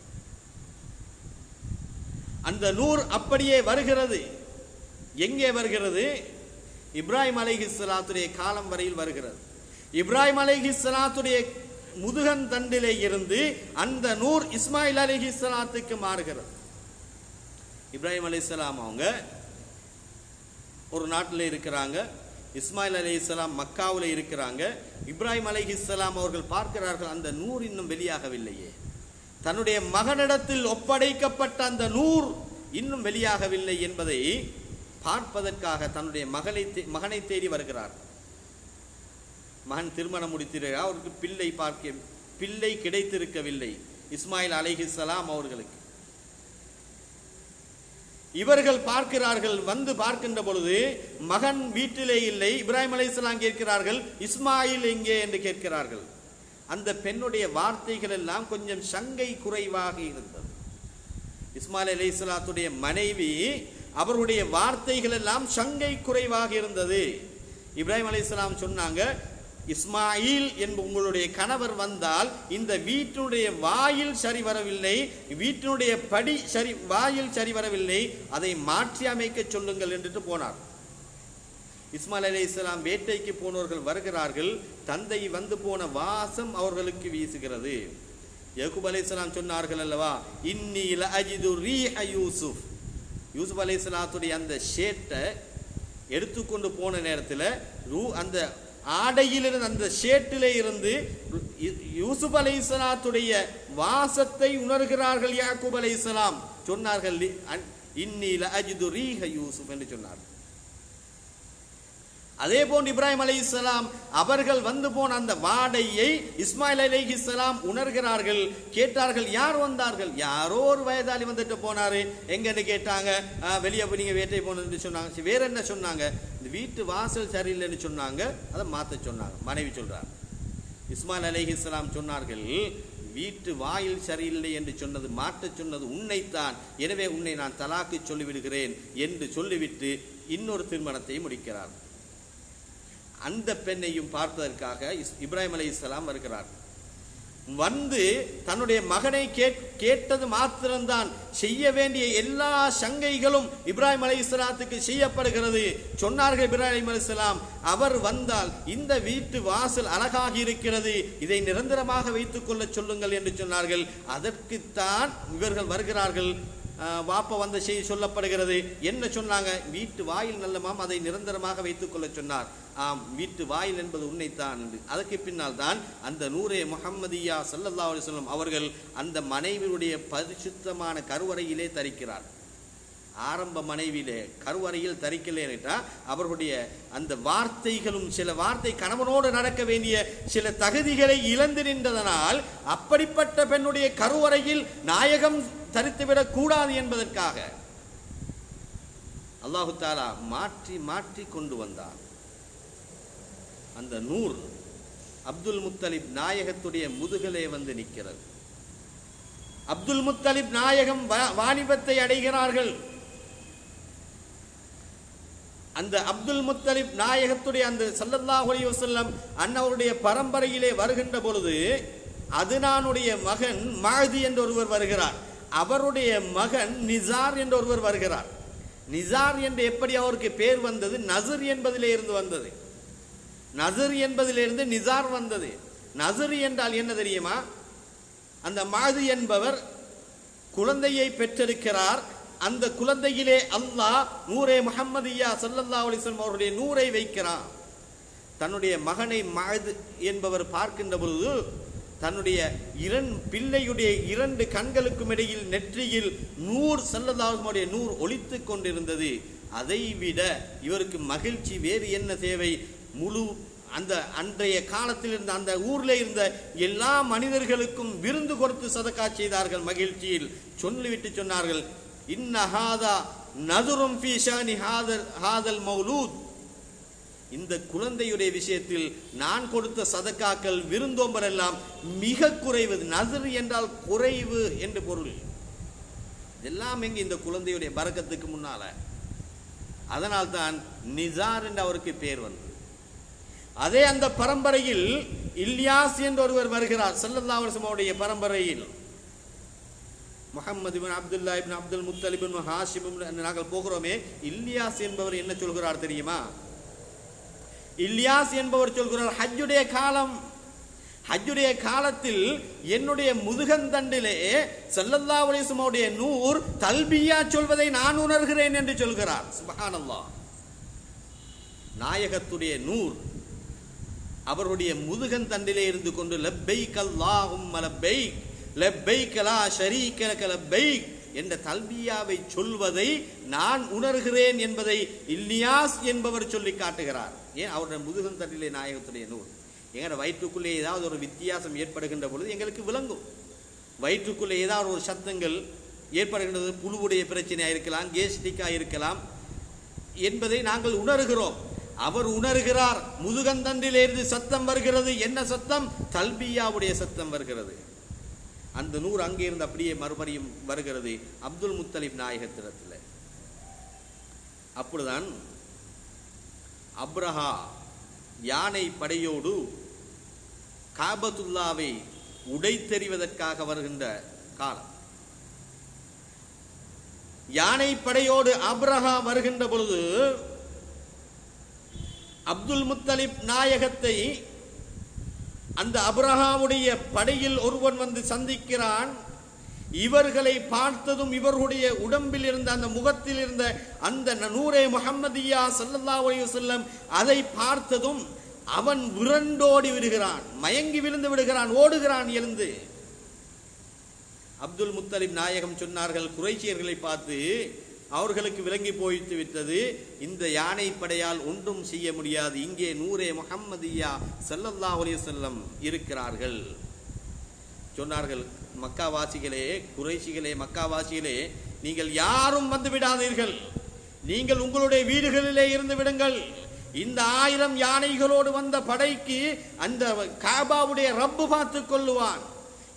[SPEAKER 1] அந்த நூர் அப்படியே வருகிறது. எங்கே வருகிறது? இப்ராஹிம் அலைஹிஸ்ஸலாத்துடைய காலம் வரையில் வருகிறது. இப்ராஹிம் அலைஹிஸ்ஸலாத்துடைய முதுகந்தண்டிலே இருந்து அந்த நூர் இஸ்மாயில் அலைஹிஸ்ஸலாத்துக்கு மாறுகிறது. இப்ராஹிம் அலைஹிஸ்ஸலாம் அவங்க ஒரு நாட்டில் இருக்கிறாங்க, இஸ்மாயில் அலைஹிஸ்ஸலாம் மக்காவில் இருக்கிறாங்க. இப்ராஹிம் அலைஹிஸ்ஸலாம் அவர்கள் பார்க்கிறார்கள், அந்த நூர் இன்னும் வெளியாகவில்லையே. தன்னுடைய மகனிடத்தில் ஒப்படைக்கப்பட்ட அந்த நூர் இன்னும் வெளியாகவில்லை என்பதை பார்ப்பதற்காக தன்னுடைய மகனை தேடி வருகிறார். மகன் திருமணம் முடித்திருக்கிறார், அவருக்கு பிள்ளை கிடைத்திருக்கவில்லை இஸ்மாயில் அலைஹிஸ்ஸலாம் அவர்களுக்கு. இவர்கள் பார்க்கிறார்கள். வந்து பார்க்கின்ற பொழுது மகன் வீட்டிலே இல்லை. இப்ராஹிம் அலைஹிஸ்ஸலாம் கேட்கிறார்கள், இஸ்மாயில் எங்கே என்று கேட்கிறார்கள். அந்த பெண்ணுடைய வார்த்தைகள் எல்லாம் கொஞ்சம் சங்கை குறைவாக இருந்தது. இஸ்மாயில் அலைஹிஸ்ஸலாத்துடைய மனைவி, அவருடைய வார்த்தைகள் எல்லாம் சங்கை குறைவாக இருந்தது. இப்ராஹிம் அலைஹிஸ்ஸலாம் சொன்னாங்க, இஸ்மாயில் என்ப உங்களுடைய கணவர் வந்தால் இந்த வீட்டினுடைய வாயில் சரி வரவில்லை, வீட்டினுடைய படி வாயில் சரி வரவில்லை, அதை மாற்றி அமைக்க சொல்லுங்கள் என்று போனார். இஸ்மாயில் அலைஹிஸ்ஸலாம் வேட்டைக்கு போனவர்கள் வருகிறார்கள். தந்தை வந்து போன வாசம் அவர்களுக்கு வீசுகிறது. யாக்கூப் அலைஹிஸ்ஸலாம் சொன்னார்கள் அல்லவா, இன்னி லஅஜிது ரீஹ யூசுப். யூசுப் அலைஹிஸ்ஸலாத்துடைய அந்த ஷேட்டை எடுத்துக்கொண்டு போன நேரத்தில் அந்த ஆடையிலிருந்து அந்த ஷேட்டிலே இருந்து யூசுப் அலைஹிஸ்ஸலாத்துடைய வாசத்தை உணர்கிறார்கள். யாக்கூப் அலைஹிஸ்ஸலாம் சொன்னார்கள், இன்னி லஅஜிது ரீஹ யூசுப் என்று சொன்னார். அதே போன்று இப்ராஹிம் அலைஹிஸ்ஸலாம் அவர்கள் வந்து போன அந்த வாடையை இஸ்மாயில் அலைஹிஸ்ஸலாம் உணர்கிறார்கள். கேட்டார்கள், யார் வந்தார்கள்? யாரோ ஒரு வயதாளி வந்துட்டு போனாரு. எங்கன்னு கேட்டாங்க. வெளியே போய் நீங்க வேட்டை போனதுன்னு சொன்னாங்க. வேற என்ன சொன்னாங்க? இந்த வீட்டு வாசல் சரியில்லைன்னு சொன்னாங்க. அதை மாற்ற சொன்னாங்க. மனைவி சொல்றார். இஸ்மாயில் அலைஹிஸ்ஸலாம் சொன்னார்கள், வீட்டு வாயில் சரியில்லை என்று சொன்னது, மாற்ற சொன்னது உன்னைத்தான். எனவே உன்னை நான் தலாக்கு சொல்லிவிடுகிறேன் என்று சொல்லிவிட்டு இன்னொரு திருமணத்தை முடிக்கிறார். அந்த பெண்ணையும் பார்ப்பதற்காக இப்ராஹிம் அலைஹிஸ்ஸலாம் வருகிறார். வந்து தன்னுடைய மகனை கேட்டது மாத்திரம்தான், செய்ய வேண்டிய எல்லா சங்கைகளும் இப்ராஹிம் அலைஹிஸ்ஸலாத்துக்கு செய்யப்படுகிறது. சொன்னார்கள் இப்ராஹிம் அலைஹிஸ்ஸலாம், அவர் வந்தால் இந்த வீட்டு வாசல் அழகாக இருக்கிறது, இதை நிரந்தரமாக வைத்துக் கொள்ள சொல்லுங்கள் என்று சொன்னார்கள். அதற்குத்தான் இவர்கள் வருகிறார்கள். வாப்ப வந்த செய்தி சொல்லப்படுகிறது. என்ன சொன்னாங்க? வீட்டு வாயில் நல்லமாம், அதை நிரந்தரமாக வைத்துக் கொள்ள சொன்னார். ஆம், வீட்டு வாயில் என்பது உன்னைத்தான் என்று. அதற்கு பின்னால் தான் அந்த நூரே முஹம்மதியா ஸல்லல்லாஹு அலைஹி வஸல்லம் அவர்கள் அந்த மனைவியுடைய பரிசுத்தமான கருவறையிலே தரிக்கிறார். ஆரம்ப மனைவியிலே கருவறையில் தரிக்கலேட்டா அவர்களுடைய அந்த வார்த்தைகளும் சில வார்த்தை கணவனோடு நடக்க வேண்டிய சில தகுதிகளை இழந்து நின்றதனால் அப்படிப்பட்ட பெண்ணுடைய கருவறையில் நாயகம் தரித்துவிடக் கூடாது என்பதற்காக அல்லாஹு தஆலா மாற்றி மாற்றி கொண்டு வந்தார். அந்த நூர் அப்துல் முத்தலிப் நாயகத்துடைய முதுகலே வந்து நிற்கிறது. அப்துல் முத்தலிப் நாயகம் வாலிபத்தை அடைகிறார்கள். அந்த அப்துல் முத்தலிப் நாயகத்துடைய அந்த ஸல்லல்லாஹு அலைஹி வஸல்லம் அன்னவருடைய பரம்பரையிலே வருகின்ற பொழுது அதுனானுடைய மகன் மஹதி என்ற ஒருவர் வருகிறார். அவருடைய மகன் நிசார் என்ற ஒருவர் வருகிறார். நிசார் என்று எப்படி அவருக்கு பேர் வந்தது? நசர் என்பதிலே இருந்து வந்தது. நசர் என்பதிலிருந்து நிசார் வந்தது. நசர் என்றால் என்ன தெரியுமா? அந்த மஹதி என்பவர் குழந்தையை பெற்றிருக்கிறார். அந்த குழந்தையிலே அல்லாஹ் நூரே முஹம்மதியா ஸல்லல்லாஹு அலைஹி வஸல்லம் அவருடைய நூரை வைக்கிறார். தன்னுடைய மகனை மஹதி என்பவர் பார்க்கின்ற பொழுது தன்னுடைய பிள்ளையுடைய இரண்டு கண்களுக்கும் இடையில் நெற்றியில் நூர் ஸல்லல்லாஹு அலைஹி வஸல்லம் நூர் ஒளித்துக் கொண்டிருந்தது. அதை விட இவருக்கு மகிழ்ச்சி வேறு என்ன தேவை? முழு அந்த அன்றைய காலத்தில் இருந்த அந்த ஊரில் இருந்த எல்லா மனிதர்களுக்கும் விருந்து கொடுத்து சதக்கா செய்தார்கள். மகிழ்ச்சியில் சொல்லிவிட்டு சொன்னார்கள், இன்ன ஹாதா நதுரும் ஃபீ ஷானி ஹாதல் மௌலூத். இந்த குழந்தையுடைய விஷயத்தில் நான் கொடுத்த சதக்காக்கள் விருந்தோம்பர் எல்லாம் மிக குறைவு. நசர் என்றால் குறைவு என்று பொருள். இதெல்லாம் எங்க இந்த குழந்தையுடைய பரக்கத்துக்கு முன்னால. அதனால் தான் நிசார் என்று அவருக்கு பேர் வந்தது. அதே அந்த பரம்பரையில் இல்யாஸ் என்று ஒருவர் வருகிறார். ஸல்லல்லாஹு அலைஹி வஸல்லம் அவருடைய பரம்பரையில் முஹம்மது இப்னு அப்துல்லா இப்னு அப்துல் முத்தலிப் இப்னு ஹாஷிம் நாங்கள் போகிறோமே. இல்யாஸ் என்பவர் என்ன சொல்கிறார் தெரியுமா? இல்யாஸ் என்பவர் சொல்கிறார், ஹஜ்ஜுடைய காலத்தில் என்னுடைய முதுகந்தண்டிலே ஸல்லல்லாஹு அலைஹி வஸல்லம் அவருடைய நூர் தல்பியா சொல்வதை நான் உணர்கிறேன் என்று சொல்கிறார். சுப்ஹானல்லாஹ். நாயகத்துடைய நூர் அவருடைய முதுகந்தண்டிலே இருந்து கொண்டு லப்பைக் அல்லாஹும்ம லப்பைக் லப்பைக் லா ஷரீக லக லப்பைக் என்ற தல்பியாவை சொல்வதை நான் உணர்கிறேன் என்பதை இல்யாஸ் என்பவர் சொல்லி காட்டுகிறார். ஏன்? அவருடைய முதுகந்தண்டிலே நாயகத்துடைய நூர். எங்களோட வயிற்றுக்குள்ளே ஏதாவது ஒரு வித்தியாசம் ஏற்படுகின்ற பொழுது எங்களுக்கு விளங்கும். வயிற்றுக்குள்ளே ஏதாவது ஒரு சத்தங்கள் ஏற்படுகின்றது, புழுவுடைய பிரச்சனையாக இருக்கலாம், கேஸ்ட்ரிக்காக இருக்கலாம் என்பதை நாங்கள் உணர்கிறோம். அவர் உணர்கிறார். முதுகந்தண்டிலிருந்து சத்தம் வருகிறது. என்ன சத்தம்? தல்பியாவுடைய சத்தம் வருகிறது. அந்த நூறு அங்கே இருந்து அப்படியே மறுபடியும் வருகிறது அப்துல் முத்தலிப் நாயகத்திடத்தில். அப்பொழுதுதான் அப்ரஹா யானை படையோடு காபத்துல்லாவை உடைத்தெறிவதற்காக வருகின்ற காலம். யானை படையோடு அப்ரஹா வருகின்ற பொழுது அப்துல் முத்தலிப் நாயகத்தை அந்த அப்ரஹாமுடைய படையில் ஒருவன் வந்து சந்திக்கிறான். இவர்களை பார்த்ததும் இவர்களுடைய உடம்பில் இருந்த அந்த முகத்தில் இருந்த அந்த நூரே முஹம்மதியா ஸல்லல்லாஹு அலைஹி வஸல்லம் அதை பார்த்ததும் அவன் விரண்டோடி விடுகிறான், மயங்கி விழுந்து விடுகிறான், ஓடுகிறான் எழுந்து. அப்துல் முத்தலிப் நாயகம் சொன்னார்கள், குறைஷியர்களை பார்த்து, அவர்களுக்கு விளங்கி போய்த்து விட்டது, இந்த யானை படையால் ஒன்றும் செய்ய முடியாது, இங்கே நூரே முஹம்மதியா ஸல்லல்லாஹு அலைஹி வஸல்லம் இருக்கிறார்கள். சொன்னார்கள், மக்காவாசிகளே, குறைஷிகளே, மக்காவாசிகளே, நீங்கள் யாரும் வந்து விடாதீர்கள், நீங்கள் உங்களுடைய வீடுகளிலே இருந்து விடுங்கள். இந்த 1000 யானைகளோடு வந்த படைக்கு அந்த காபாவுடைய ரப்பு பார்த்துக் கொள்ளுவான்.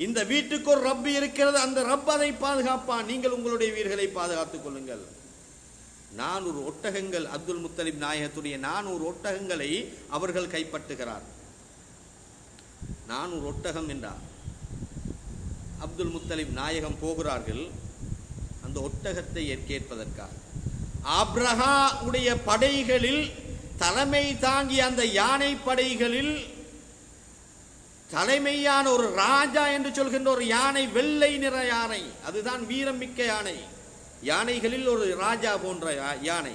[SPEAKER 1] இந்த வீட்டுக்கு ஒரு ரப்பு இருக்கிறது, அந்த ரப்பு அதை பாதுகாப்பான். நீங்கள் உங்களுடைய வீடுகளை பாதுகாத்துக் கொள்ளுங்கள். 400 ஒட்டகங்கள், அப்துல் முத்தலிப் நாயகத்துடைய 400 ஒட்டகங்களை அவர்கள் கைப்பற்றுகிறார். 400 ஒட்டகம் என்றார். அப்துல் முத்தலிப் நாயகம் போகிறார்கள் அந்த ஒட்டகத்தை கேட்பதற்காக. ஆப்ரஹா உடைய படைகளில் தலைமை தாங்கிய அந்த யானை படைகளில் தலைமையான ஒரு ராஜா என்று சொல்கின்ற ஒரு யானை, வெள்ளை நிற யானை, அதுதான் வீரம் மிக்க யானை, யானைகளில் ஒரு ராஜா போன்ற யானை.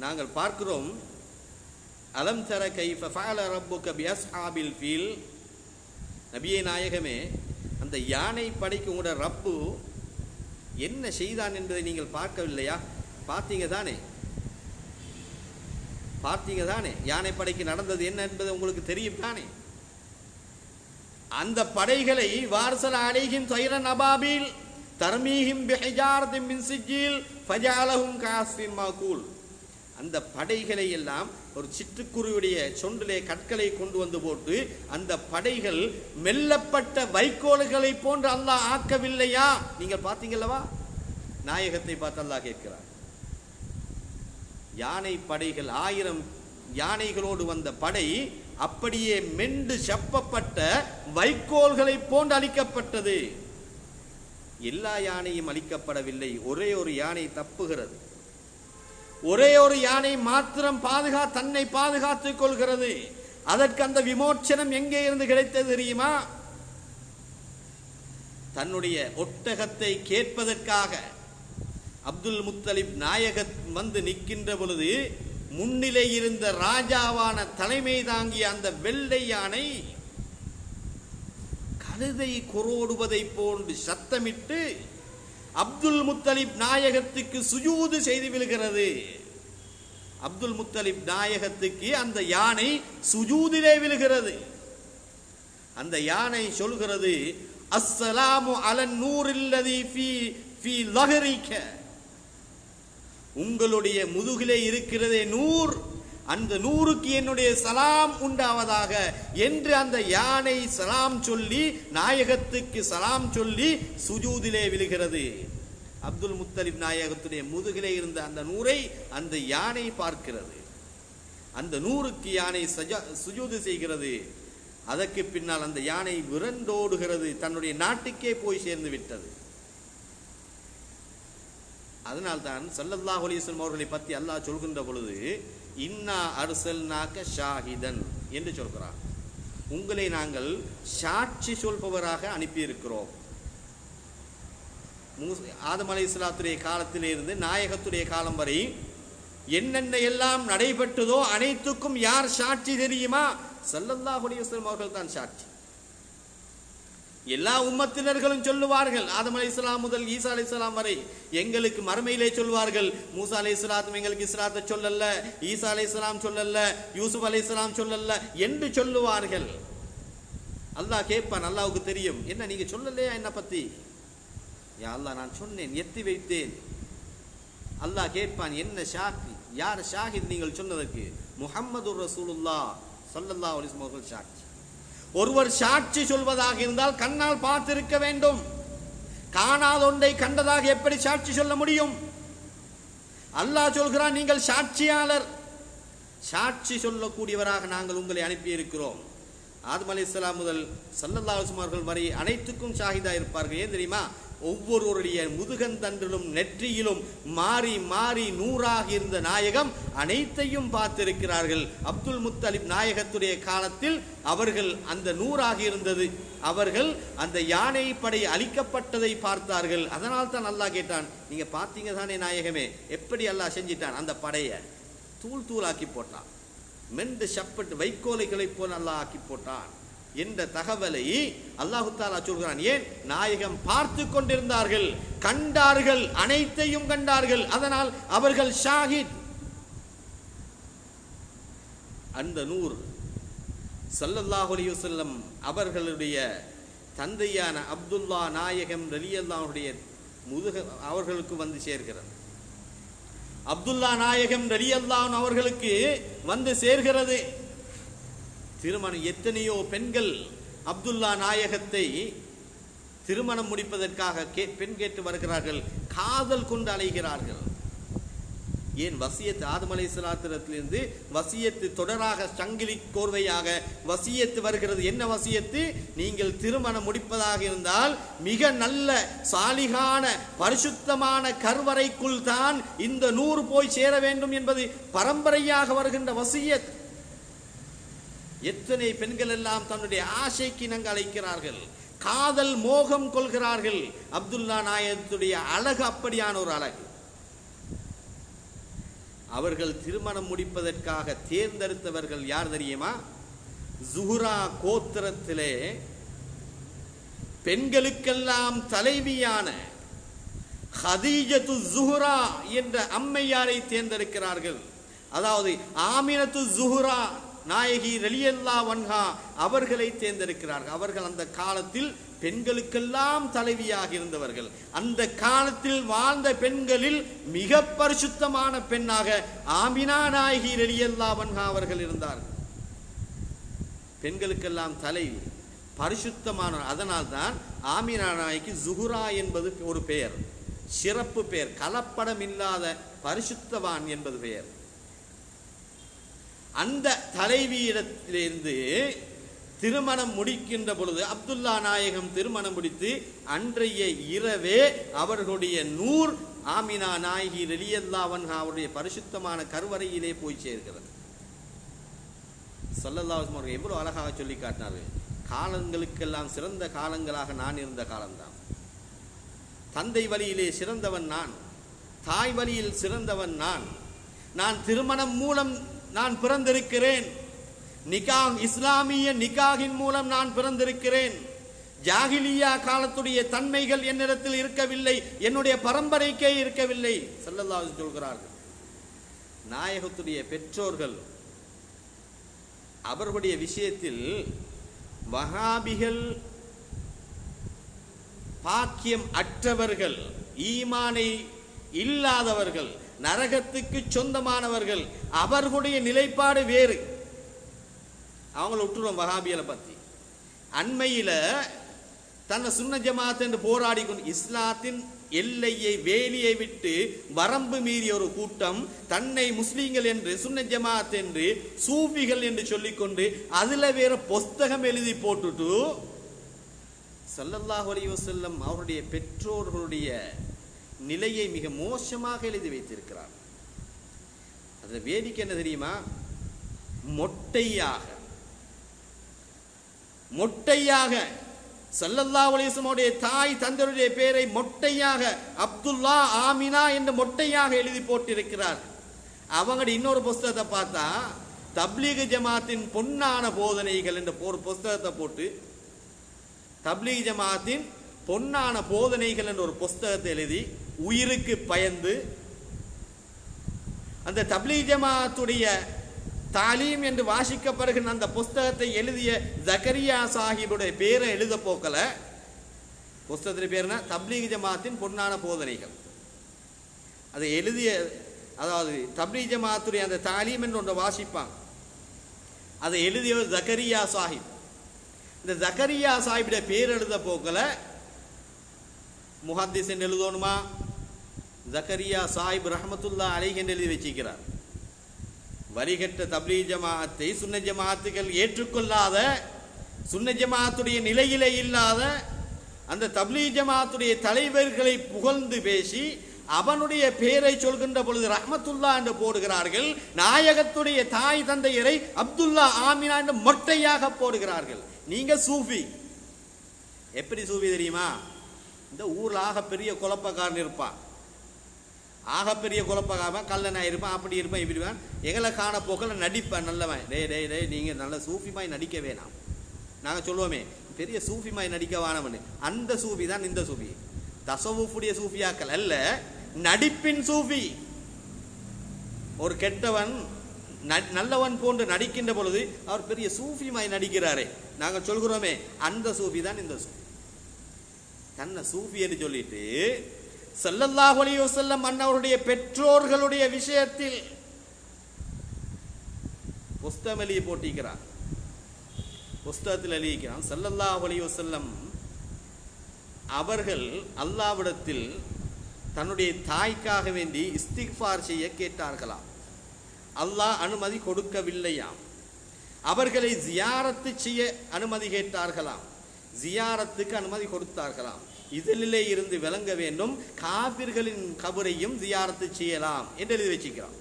[SPEAKER 1] நாங்கள் பார்க்கிறோம், அலம் தர கைஃப ஃபஅல ரப்புக பிஅஸ்ஹாபில் ஃபீல். நபியே நாயகமே, அந்த யானை படைக்கு உங்களோட ரப்பு என்ன செய்தான் என்பதை நீங்கள் பார்க்கவில்லையா? பார்த்தீங்க தானே, பார்த்தீங்க தானே, யானை படைக்கு நடந்தது என்ன என்பது உங்களுக்கு தெரியும் தானே. அந்த படைகளை வார்சல அலைஹிம் தைரன் அபாபில் தர்மீஹிம் பிஹிஜாரத்தின் மின் சிஜ்ஜீல் ஃபஜஅலஹும் கஅஸ்ஃபின் மாகூல். அந்த படைகளை எல்லாம் ஒரு சிட்டுக்குருவியுடைய சொண்டிலே கற்களை கொண்டு வந்து போட்டு அந்த படைகள் மெல்லப்பட்ட வைக்கோல்களை போன்று அல்லாஹ் ஆக்கவில்லையா? நீங்கள் பார்த்தீங்களவா? நாயகத்தை பார்த்து அல்லாஹ் கேட்கிறார். யானை படைகள் 1000 யானைகளோடு வந்த படை அப்படியே மெண்டு செப்பப்பட்ட வைக்கோல்களை போன்று அழிக்கப்பட்டது. எல்லா யானையும் அழிக்கப்படவில்லை, ஒரே ஒரு யானை தப்புகிறது. ஒரே ஒரு யானை மாத்திரம் தன்னை பாதுகாத்துக் கொள்கிறது. அதற்கு அந்த விமோச்சனம் எங்கே இருந்து கிடைத்தது தெரியுமா? தன்னுடைய ஒட்டகத்தை கேட்பதற்காக அப்துல் முத்தலிப் நாயகத் வந்து நிற்கின்ற பொழுது முன்னிலை இருந்த ராஜாவான தலைமை தாங்கிய அந்த வெள்ளை யானை கழுதை குரோடுவதை போன்று சத்தமிட்டு அப்துல் முத்தலிப் நாயகத்துக்கு சுஜூது செய்து விழுகிறது. அப்துல் முத்தலிப் நாயகத்துக்கு அந்த யானை சுஜூதிலே விழுகிறது. அந்த யானை சொல்கிறது, அஸ்ஸலாமு அலன் நூரில்லதி ஃபீ லஹரிக. உங்களுடைய முதுகிலே இருக்கிறதே நூர், அந்த நூருக்கு என்னுடைய சலாம் உண்டாவதாக என்று அந்த யானை சலாம் சொல்லி, நாயகத்துக்கு சலாம் சொல்லி சுஜூதிலே விழுகிறது. அப்துல் முத்தலிப் நாயகத்துடைய முதுகிலே இருந்த அந்த நூரை அந்த யானை பார்க்கிறது. அந்த நூருக்கு யானை சுஜூது செய்கிறது. அதற்கு பின்னால் அந்த யானை விரண்டோடுகிறது, தன்னுடைய நாட்டுக்கே போய் சேர்ந்து விட்டது. அதனால்தான் ஸல்லல்லாஹு அலைஹி வஸல்லம் அவர்களை பற்றி அல்லாஹ் சொல்கின்ற பொழுது, இன்னா அர்சல்நாக ஷாஹிதன் என்று சொல்கிறார். உங்களை நாங்கள் சாட்சி சொல்பவராக அனுப்பியிருக்கிறோம். ஆதம் அலைஹிஸ்ஸலாத்துடைய காலத்திலே இருந்து நாயகத்துடைய காலம் வரை என்னென்ன எல்லாம் நடைபெற்றதோ அனைத்துக்கும் யார் சாட்சி தெரியுமா? ஸல்லல்லாஹு அலைஹி வஸல்லம் அவர்கள் தான் சாட்சி. எல்லா உம்மத்தினர்களும் சொல்லுவார்கள், ஆதம் அலைஹிஸ்ஸலாம் முதல் ஈசா அலைஹிஸ்ஸலாம் வரை எங்களுக்கு மறுமையிலே சொல்வார்கள், மூசா அலைஹிஸ்ஸலாம் எங்களுக்கு இஸ்லாத்தை சொல்லல்ல, ஈசா அலைஹிஸ்ஸலாம் சொல்லல்ல, யூசுப் அலைஹிஸ்ஸலாம் சொல்லல்ல என்று சொல்லுவார்கள். அல்லாஹ் கேட்பான், அல்லாஹ்வுக்கு தெரியும், என்ன நீங்க சொல்லலையா என்ன பத்தி? யா அல்லாஹ், நான் சொன்னேன், எத்தி வைத்தேன். அல்லாஹ் கேட்பான், என்ன ஷாஹி, யார் ஷாஹித் நீங்கள் சொன்னதற்கு? முஹம்மதுர் ரசூலுல்லாஹ் ஸல்லல்லாஹு அலைஹி வஸல்லம் அவர்கள் சாட்சி. ஒருவர் சாட்சி சொல்வதாக இருந்தால் கண்ணால் பார்த்திருக்க வேண்டும். காணாத ஒன்றை கண்டதாக எப்படி சாட்சி சொல்ல முடியும்? அல்லாஹ் சொல்கிறான், நீங்கள் சாட்சியாளர், சாட்சி சொல்லக்கூடியவராக நாங்கள் உங்களை அனுப்பி இருக்கிறோம். ஆதம் அலைஹிஸ்ஸலாம் முதல் ஸல்லல்லாஹு அலைஹி வஸல்லம் வரை அனைத்துக்கும் ஷாஹிதா இருப்பார்கள். ஏன் தெரியுமா? ஒவ்வொருவருடைய முதுகந்தண்டிலும் நெற்றியிலும் மாறி மாறி நூறாக இருந்த நாயகம் அனைத்தையும் பார்த்திருக்கிறார்கள். அப்துல் முத்தலிப் நாயகத்துடைய காலத்தில் அவர்கள் அந்த நூறாக இருந்தது. அவர்கள் அந்த யானை படை அழிக்கப்பட்டதை பார்த்தார்கள். அதனால் தான் அல்லாஹ் கேட்டான், நீங்க பார்த்தீங்க தானே நாயகமே, எப்படி அல்லாஹ் செஞ்சிட்டான்? அந்த படையை தூள் தூளாக்கி போட்டான், மென்று சப்பட்டு வைக்கோலைகளை போல் அல்லாஹ் ஆக்கி போட்டான் என்ற தகவலை அல்லாஹு தஆலா சொல்கிறான். ஏன்? நாயகம் பார்த்து கொண்டிருந்தார்கள், கண்டார்கள், அனைத்தையும் கண்டார்கள். அதனால் அவர்கள் ஷாஹித். அந்த நூர் ஸல்லல்லாஹு அலைஹி வஸல்லம் அவர்களுடைய தந்தையான அப்துல்லா நாயகம் ரலியல்லாஹுடைய அவர்களுக்கு வந்து சேர்கிறது. அப்துல்லா நாயகம் ரலியல்லாஹு அவர்களுக்கு வந்து சேர்கிறது. திருமணம் எத்தனையோ பெண்கள் அப்துல்லா நாயகத்தை திருமணம் முடிப்பதற்காக பெண் கேட்டு வருகிறார்கள், காதல் கொண்டு அலைகிறார்கள். ஏன்? வசியத்து ஆதம் அலைஹிஸ்ஸலாத்திலிருந்து வசியத்து தொடராக சங்கிலி கோர்வையாக வசியத்து வருகிறது. என்ன வசியத்து? நீங்கள் திருமணம் முடிப்பதாக இருந்தால் மிக நல்ல சாலிகான பரிசுத்தமான கருவறைக்குள் தான் இந்த நூறு போய் சேர வேண்டும் என்பது பரம்பரையாக வருகின்ற வசியத். எத்தனை பெண்கள் எல்லாம் தன்னுடைய ஆசைக்கு இணங்க அழைக்கிறார்கள், காதல் மோகம் கொள்கிறார்கள். அப்துல்லா நாயகத்துடைய அழகு அப்படியான ஒரு அழகு. அவர்கள் திருமணம் முடிப்பதற்காக தேர்ந்தெடுத்தவர்கள் யார் தெரியுமா? ஜுஹ்ரா கோத்திரத்திலே பெண்களுக்கெல்லாம் தலைவியான ஹதீஜத்து ஜுஹ்ரா என்ற அம்மையாரை தேர்ந்தெடுக்கிறார்கள். அதாவது ஆமினத்து ஜுஹ்ரா நாயகி ரலியல்லாஹு அன்ஹா அவர்களை தேர்ந்தெடுக்கிறார்கள். அவர்கள் அந்த காலத்தில் பெண்களுக்கெல்லாம் தலைவியாக இருந்தவர்கள். அந்த காலத்தில் வாழ்ந்த பெண்களில் மிக பரிசுத்தமான பெண்ணாக ஆமினா நாயகி ரலியல்லாஹு அன்ஹா அவர்கள் இருந்தார்கள். பெண்களுக்கெல்லாம் தலைவி, பரிசுத்தமான. அதனால்தான் ஆமினா நாயகி ஜுஹ்ரா என்பது ஒரு பெயர், சிறப்பு பெயர், கலப்படம் இல்லாத பரிசுத்தவான் என்பது பெயர். அந்த தலைவியிடத்திலிருந்து திருமணம் முடிக்கின்ற பொழுது அப்துல்லா நாயகம் திருமணம் முடித்து அன்றைய இரவே அவர்களுடைய நூர் ஆமினா நாயகி ரலியல்லாஹு அன்ஹா அவருடைய பரிசுத்தமான கருவறையிலே போய் சேர்கிறது. ஸல்லல்லாஹு அலைஹி வஸல்லம் எவ்வளவு அழகாக சொல்லி காட்டினார்கள். காலங்களுக்கெல்லாம் சிறந்த காலங்களாக நான் இருந்த காலம்தான். தந்தை வழியிலே சிறந்தவன் நான், தாய் வழியில் சிறந்தவன் நான் திருமணம் மூலம் நான் பிறந்திருக்கிறேன். நிகாஹ், இஸ்லாமிய நிகாஹின் மூலம் நான் பிறந்திருக்கிறேன். ஜாஹிலியா காலத்துடைய தன்மைகள் என்னிடத்தில் இருக்கவில்லை, என்னுடைய பரம்பரைக்கே இருக்கவில்லை. ஸல்லல்லாஹு அலைஹி வஸல்லம் சொல்கிறார்கள். நாயகத்துடைய பெற்றோர்கள் அவர்களுடைய விஷயத்தில் வஹாபிகள் பாக்கியம் அற்றவர்கள், ஈமானை இல்லாதவர்கள், நரகத்துக்கு சொந்தமானவர்கள், அவர்களுடைய நிலைப்பாடு வேறு. அவங்கள விட்டுருவோம். வஹாபியலை பத்தி அண்மையில தன்னை சுன்ன ஜமாத் என்று போராடி கொண்டு இஸ்லாத்தின் எல்லையை வேலியை விட்டு வரம்பு மீறிய ஒரு கூட்டம் தன்னை முஸ்லீம்கள் என்று சுன்ன ஜமாத் என்று சூஃபிகள் என்று சொல்லிக்கொண்டு அதுல வேற புஸ்தகம் எழுதி போட்டுட்டு ஸல்லல்லாஹு அலைஹி வஸல்லம் அவருடைய பெற்றோர்களுடைய நிலையை மிக மோசமாக எழுதி வைத்திருக்கிறார். அது வேடிக்கை என்ன தெரியுமா? மொட்டையாக ஸல்லல்லாஹு அலைஹி வஸல்லம் தாய் தந்தையுடைய பெயரை மொட்டையாக அப்துல்லா ஆமினா என்று மொட்டையாக எழுதி போட்டிருக்கிறார். அவங்களுடைய இன்னொரு புஸ்தகத்தை பார்த்தா தப்லீக் ஜமாத்தின் பொன்னான போதனைகள் என்ற ஒரு புஸ்தகத்தை போட்டு தப்லீக் ஜமாத்தின் பொன்னான போதனைகள் என்ற ஒரு புஸ்தகத்தை எழுதி உயிருக்கு பயந்து அந்த தப்லீக் ஜமாத்துடைய தாலீம் என்று வாசிக்கப்படுகின்ற அந்த புஸ்தகத்தை எழுதிய ஜக்கரியா சாஹிபுடைய பேரை எழுத போக்கல. புஸ்தகத்தின் பேர்னா தப்லீக் ஜமாத்தின் பொன்னான போதனைகள். அதை எழுதிய, அதாவது தப்லீக் ஜமாத்துடைய அந்த தாலீம் என்று ஒன்றை வாசிப்பாங்க, அதை எழுதியவர் ஜக்கரியா சாஹிப். இந்த ஜக்கரியா சாஹிபுடைய பேர் எழுத போக்கல முஹத்திஸ் என்று எழுதணுமா, ஜக்கரியா சாஹிப் ரஹ்மத்துல்லாஹி அலைஹி என்று எழுதி வச்சிருக்கிறார். வரிகட்ட தப்லீக் ஜமாஅத்தை சுன்ன ஜமாஅத்துகள் ஏற்றுக்கொள்ளாத சுன்ன ஜமாத்துடைய நிலையிலே இல்லாத அந்த தப்லீக் ஜமாத்துடைய தலைவர்களை புகழ்ந்து பேசி அவனுடைய பெயரை சொல்கின்ற பொழுது ரஹ்மத்துல்லா என்று போடுகிறார்கள். நாயகத்துடைய தாய் தந்தையரை அப்துல்லா ஆமினா என்று மொட்டையாக போடுகிறார்கள். நீங்க சூஃபி. எப்படி சூஃபி தெரியுமா? இந்த ஊர்ல ஆகப்பெரிய குழப்பக்காரன் இருப்பான், ஆகப்பெரிய குழப்பக்காரன், கல்லனாக இருப்பான், அப்படி இருப்பான், இப்படி இருப்பான். எங்களை காண போக்கில் நடிப்பான் நல்லவன். டே நீங்க நல்ல சூஃபிமாய் நடிக்க வேணாம். நாங்க சொல்லுவோமே பெரிய சூஃபிமாய் நடிக்க வேணாம்னு. அந்த சூஃபி தான் இந்த சூஃபி. தசவுடைய சூஃபியாக்கள் அல்ல, நடிப்பின் சூஃபி. ஒரு கெட்டவன் நல்லவன் போன்று நடிக்கின்ற பொழுது அவர் பெரிய சூஃபிமாய் நடிக்கிறாரே, நாங்கள் சொல்கிறோமே அந்த சூஃபி தான் இந்த சூஃபி. தன்னை சூஃபி என்று சொல்லிட்டு ஸல்லல்லாஹு அலைஹி வஸல்லம் அன்னவருடைய பெற்றோர்களுடைய விஷயத்தில் புஸ்தகம் எழுதி போட்டிருக்கிறார். புஸ்தகத்தில் எழுதிக்கிறான், ஸல்லல்லாஹு அலைஹி வஸல்லம் அவர்கள் அல்லாஹ்விடத்தில் தன்னுடைய தாய்க்காக வேண்டி இஸ்திக்ஃபார் செய்ய கேட்டார்களாம். அல்லாஹ் அனுமதி கொடுக்கவில்லையாம். அவர்களை ஜியாரத்து செய்ய அனுமதி கேட்டார்களாம். ஜியாரத்துக்கு அனுமதி கொடுத்தார்களாம். இதிலே இருந்து விளங்க வேண்டும், காபிர்களின் கபரையும் ஜியாரத்து செய்யலாம் என்று எழுதி வச்சுக்கிறான்.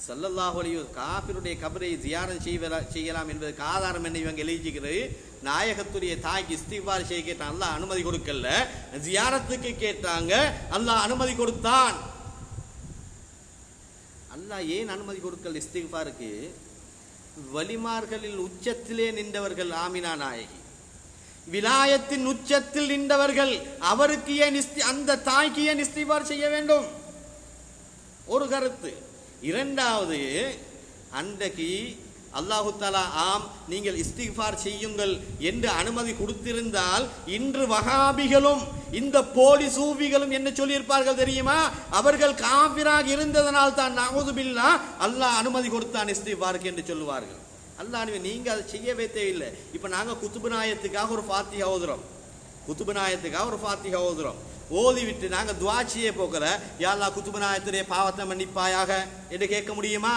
[SPEAKER 1] ஸல்லல்லாஹு அலைஹி வஸல்லம் காபிருடைய கபரை ஜியாரத் செய்யலாம் என்பதற்கு ஆதாரம் என்ன? இவங்க எழுதிக்கிறது, நாயகத்துடைய தாய்க்கு இஸ்திக்ஃபார் செய்ய கேட்டான், அல்லாஹ் அனுமதி கொடுக்கல. ஜியாரத்துக்கு கேட்டாங்க, அல்லாஹ் அனுமதி கொடுத்தான். அல்லாஹ் ஏன் அனுமதி கொடுக்கல் இஸ்திக்ஃபாருக்கு? வலிமார்களில் உச்சத்திலே நின்றவர்கள் ஆமினா நாயகி, விலாயத்தின் உச்சத்தில் நின்றவர்கள், அவருக்கு ஏன் அந்த தாய்க்கு ஏன் இஸ்திக்ஃபார் செய்ய வேண்டும்? ஒரு கருத்து. இரண்டாவது, அன்றைக்கு அல்லாஹு தஆலா ஆம் நீங்கள் இஸ்திக்ஃபார் செய்யுங்கள் என்று அனுமதி கொடுத்திருந்தால் இன்று வஹாபிகளும் இந்த போலி சூஃபிகளும் என்ன சொல்லியிருப்பார்கள் தெரியுமா? அவர்கள் காஃபிராக இருந்ததனால் தான் நஊது பில்லாஹ் அல்லாஹ் அனுமதி கொடுத்தான் இஸ்திக்ஃபாருக்கு என்று சொல்லுவார்கள். அல்லாஹ் நீங்க அதை செய்யவே தேவையில்லை. இப்போ நாங்கள் குத்துபுநாயத்துக்காக ஒரு ஃபாத்திஹா ஓதுறோம், குத்துபுநாயத்துக்காக ஒரு ஃபாத்திஹா ஓதுறோம். ஓதி விட்டு நாங்கள் துஆ செய்ய போகல, யா அல்லாஹ் குத்துபுநாயத்துடைய பாவத்தை மன்னிப்பாயாக என்று கேட்க முடியுமா?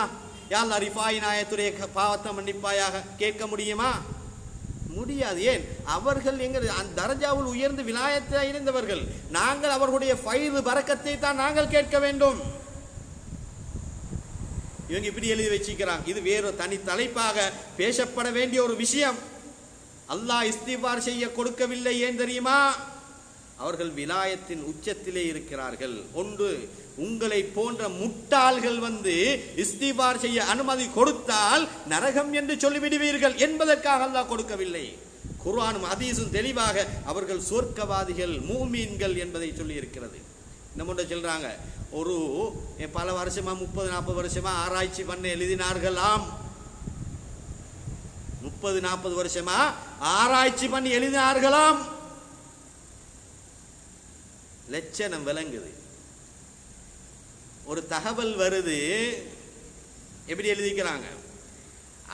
[SPEAKER 1] யா அல்லாஹ் ரிஃபாயி நாயத்துடைய பாவத்தை மன்னிப்பாயாக கேட்க முடியுமா? முடியாது. ஏன்? அவர்கள் எங்கள் தரஜாவில் உயர்ந்து விலாயத்தில் இருந்தவர்கள். நாங்கள் அவர்களுடைய ஃபைது பரக்கத்தை தான் நாங்கள் கேட்க வேண்டும். இவங்க இப்படி எழுதி வச்சிக்கிறாங்க. இது வேறு தனி தலைப்பாக பேசப்பட வேண்டிய ஒரு விஷயம். அல்லாஹ் இஸ்திக்ஃபார் செய்ய கொடுக்கவில்லை. ஏன் தெரியுமா? அவர்கள் விலாயத்தின் உச்சத்திலே இருக்கிறார்கள். ஒன்று, உங்களை போன்ற முட்டாள்கள் வந்து இஸ்திக்ஃபார் செய்ய அனுமதி கொடுத்தால் நரகம் என்று சொல்லிவிடுவீர்கள் என்பதற்காக அல்லாஹ் கொடுக்கவில்லை. குர்ஆனும் ஹதீஸும் தெளிவாக அவர்கள் சொர்க்கவாதிகள், மூமீன்கள் என்பதை சொல்லி இருக்கிறது. நம்ம சொல்றாங்க, ஒரு பல வருஷமா 30-40 வருஷமா ஆராய்ச்சி பண்ண எழுதினார்களாம். 30-40 வருஷமா ஆராய்ச்சி பண்ணி எழுதினார்களாம். லட்சணம் விளங்குது. ஒரு தகவல் வருது, எப்படி எழுதிக்கிறாங்க?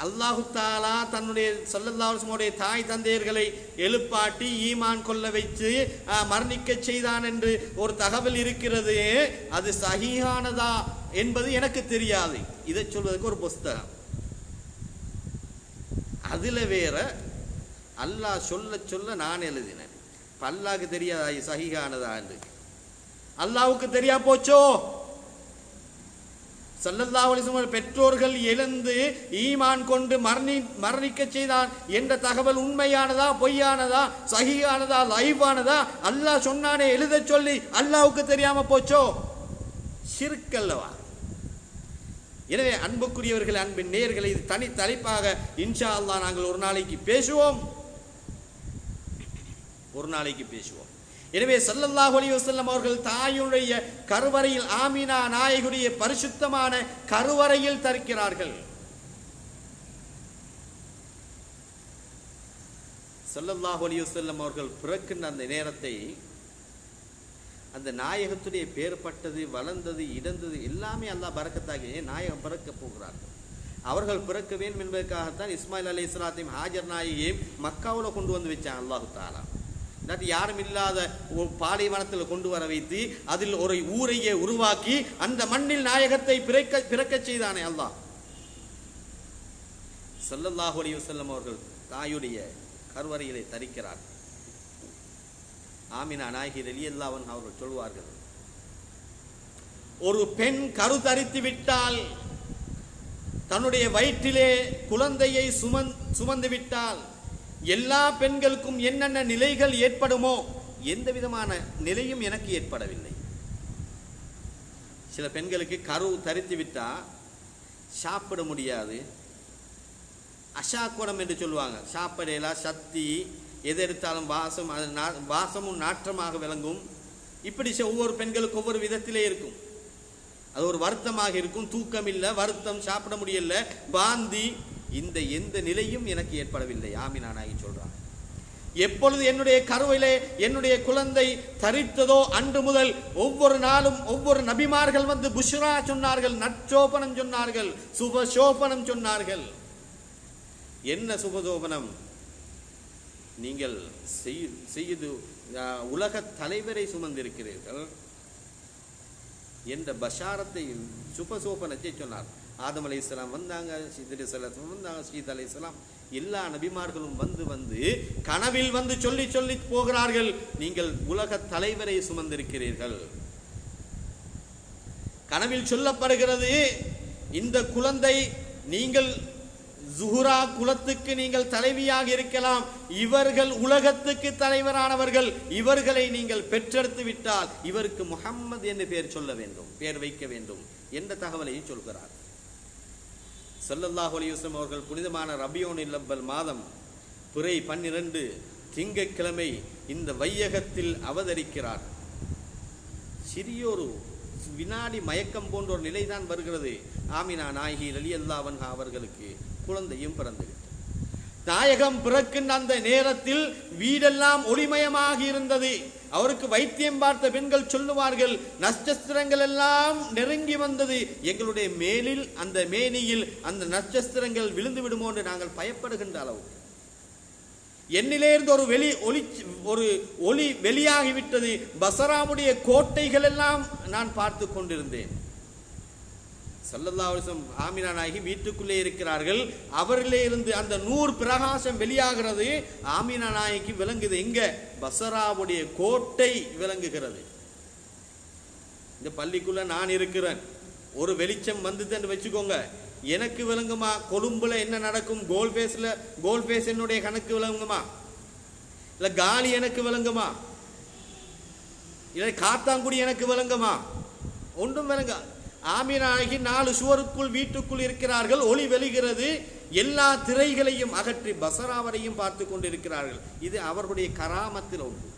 [SPEAKER 1] அல்லாஹு தஆலா தன்னுடைய ஸல்லல்லாஹு அலைஹி வஸல்லம் தாய் தந்தையர்களை எழுப்பாட்டி ஈமான் கொள்ள வைத்து மரணிக்க செய்தான் என்று ஒரு தகவல் இருக்கிறது. அது சஹீஹானதா என்பது எனக்கு தெரியாது. இதை சொல்வதற்கு ஒரு புஸ்தகம். அதுல வேற அல்லாஹ் சொல்ல சொல்ல நான் எழுதினேன். அல்லாஹ்க்கு தெரியாதா சஹீஹானதா என்று? அல்லாஹ்வுக்கு தெரியா போச்சோ? ஸல்லல்லாஹு அலைஹி வஸல்லம் பெற்றோர்கள் எழுந்து ஈமான் கொண்டு மரணிக்க செய்தான் என்ற தகவல் உண்மையானதா, பொய்யானதா, சஹீஹானதா, லைஃபானதா? அல்லாஹ் சொன்னானே எழுத சொல்லி அல்லாஹ்வுக்கு தெரியாம போச்சோ? ஷிர்க் அல்லவா? எனவே அன்புக்குரியவர்கள், அன்பின் நேயர்களை, இது தனி தலைப்பாக இன்ஷா அல்லாஹ் நாங்கள் ஒரு நாளைக்கு பேசுவோம். எனவே ஸல்லல்லாஹு அலைஹி வஸல்லம் அவர்கள் தாயுடைய கருவறையில், ஆமினா நாயகியுடைய பரிசுத்தமான கருவறையில் தரிக்கிறார்கள். ஸல்லல்லாஹு அலைஹி வஸல்லம் அவர்கள் பிறக்கின்ற அந்த நேரத்தை, அந்த நாயகத்துடைய பேர்பட்டது, வளர்ந்தது, இடந்தது எல்லாமே அல்லாஹ் பரக்கத்தாகி நாயகம் பிறக்க போகிறார்கள். அவர்கள் பிறக்க வேண்டும் என்பதற்காகத்தான் இஸ்மாயில் அலைஹிஸ்ஸலாத்தையும் ஹாஜர் நாயகியையும் மக்காவில் கொண்டு வந்து வச்சான் அல்லாஹு தஆலா. யாரும் இல்லாத ஒரு பாலைவனத்தில் கொண்டு வர வைத்து அதில் ஒரு ஊரையே உருவாக்கி அந்த மண்ணில் நாயகத்தை பிறக்க செய்தானே அல்லாஹ். ஸல்லல்லாஹு அலைஹி வஸல்லம் அவர்கள் தாயுடைய கருவறையிலே தரிக்கிறார். ஆமினா நாயகி ரலியல்லாஹு அன்ஹா அவர்கள் சொல்வார்கள், ஒரு பெண் கரு தரித்து விட்டால், தன்னுடைய வயிற்றிலே குழந்தையை சுமந்து விட்டால், எல்லா பெண்களுக்கும் என்னென்ன நிலைகள் ஏற்படுமோ எந்த விதமான நிலையும் எனக்கு ஏற்படவில்லை. சில பெண்களுக்கு கரு தரித்து விட்டா சாப்பிட முடியாது, அசாக்குடம் என்று சொல்லுவாங்க. சாப்பிடலா, சக்தி, எது எடுத்தாலும் வாசம், அது வாசமும் நாற்றமாக விளங்கும். இப்படி ஒவ்வொரு பெண்களுக்கு ஒவ்வொரு விதத்திலே இருக்கும். அது ஒரு வருத்தமாக இருக்கும், தூக்கம் இல்லை, வருத்தம், சாப்பிட முடியல, வாந்தி, இந்த எந்த நிலையும் எனக்கு ஏற்படவில்லை. ஆமினா நாயகி சொல்றாங்க, எப்பொழுது என்னுடைய கருவிலே என்னுடைய குழந்தை தரித்ததோ அன்று முதல் ஒவ்வொரு நாளும் ஒவ்வொரு நபிமார்கள் வந்து புஷ்ரா சொன்னார்கள், நற்சோபனம் சொன்னார்கள், சுபசோபனம் சொன்னார்கள். என்ன சுபசோபனம்? நீங்கள் செய்து உலக தலைவரை சுமந்திருக்கிறீர்கள் என்ற பஷாரத்தை, சுபசோபனத்தை சொன்னார். ஆதம் அலைஹிஸ்ஸலாம் வந்தாங்க, இத்ரீஸ் வந்தாங்க, சீதா அலைஹிஸ்ஸலாம், எல்லா நபிமார்களும் வந்து கனவில் வந்து சொல்லி போகிறார்கள், நீங்கள் உலக தலைவரை சுமந்திருக்கிறீர்கள். கனவில் சொல்லப்படுகிறது, இந்த குழந்தை நீங்கள் ஜுஹ்ரா குலத்துக்கு நீங்கள் தலைவியாக இருக்கலாம், இவர்கள் உலகத்துக்கு தலைவரானவர்கள், இவர்களை நீங்கள் பெற்றெடுத்து விட்டால் இவருக்கு முஹம்மது என்று பெயர் சொல்ல வேண்டும், பெயர் வைக்க வேண்டும் என்ற தகவலை சொல்கிறார். ஸல்லல்லாஹு அலைஹி வஸல்லம் அவர்கள் புனிதமான ரபியூனில் அவ்வல் மாதம் பிறை 12 திங்கட்கிழமை இந்த வையகத்தில் அவதரிக்கிறார். சிறியோரு வினாடி மயக்கம் போன்ற ஒரு நிலைதான் வருகிறது. ஆமினா நாயகி ரலியல்லாஹு அன்ஹா அவர்களுக்கு குழந்தையும் பிறந்துவிட்டது. நாயகம் பிறக்கின்ற அந்த நேரத்தில் வீடெல்லாம் ஒளிமயமாக இருந்தது. அவருக்கு வைத்தியம் பார்த்த பெண்கள் சொல்லுவார்கள், நட்சத்திரங்கள் எல்லாம் நெருங்கி வந்தது, எங்களுடைய மேலில் அந்த மேனியில் அந்த நட்சத்திரங்கள் விழுந்து விடுமோ என்று நாங்கள் பயப்படுகின்ற அளவு. என்னிலே இருந்து ஒரு ஒளி வெளியாகிவிட்டது. பஸ்ராவுடைய கோட்டைகள் எல்லாம் நான் பார்த்து கொண்டிருந்தேன். ஸல்லல்லாஹு அலைஹி வஸல்லம் ஆமினா நாயகி வீட்டுக்குள்ளே இருக்கிறார்கள். அவரிலே இருந்து அந்த நூறு பிரகாசம் வெளியாகிறது. ஆமினா நாயகி விளங்குது, எங்க? பஸ்ராவுடைய கோட்டை விளங்குகிறது. இந்த பள்ளிக்குள்ள நான் இருக்கிறேன், ஒரு வெளிச்சம் வந்துன்னு வச்சுக்கோங்க, எனக்கு விளங்குமா? கொழும்புல என்ன நடக்கும்? கோல்பேஸ் என்னுடைய கணக்கு விளங்குமா? இல்ல காலி எனக்கு விளங்குமா? இல்ல காத்தாங்குடி எனக்கு விளங்குமா? ஒன்றும் விளங்கா. ஆமினா நாயகி 4 சுவருக்குள் வீட்டுக்குள் இருக்கிறார்கள். ஒளி வெளிகிறது. எல்லா திரைகளையும் அகற்றி பஸ்ராவரையும் பார்த்து கொண்டிருக்கிறார்கள். இது அவர்களுடைய கராமத்தில் ஒன்று.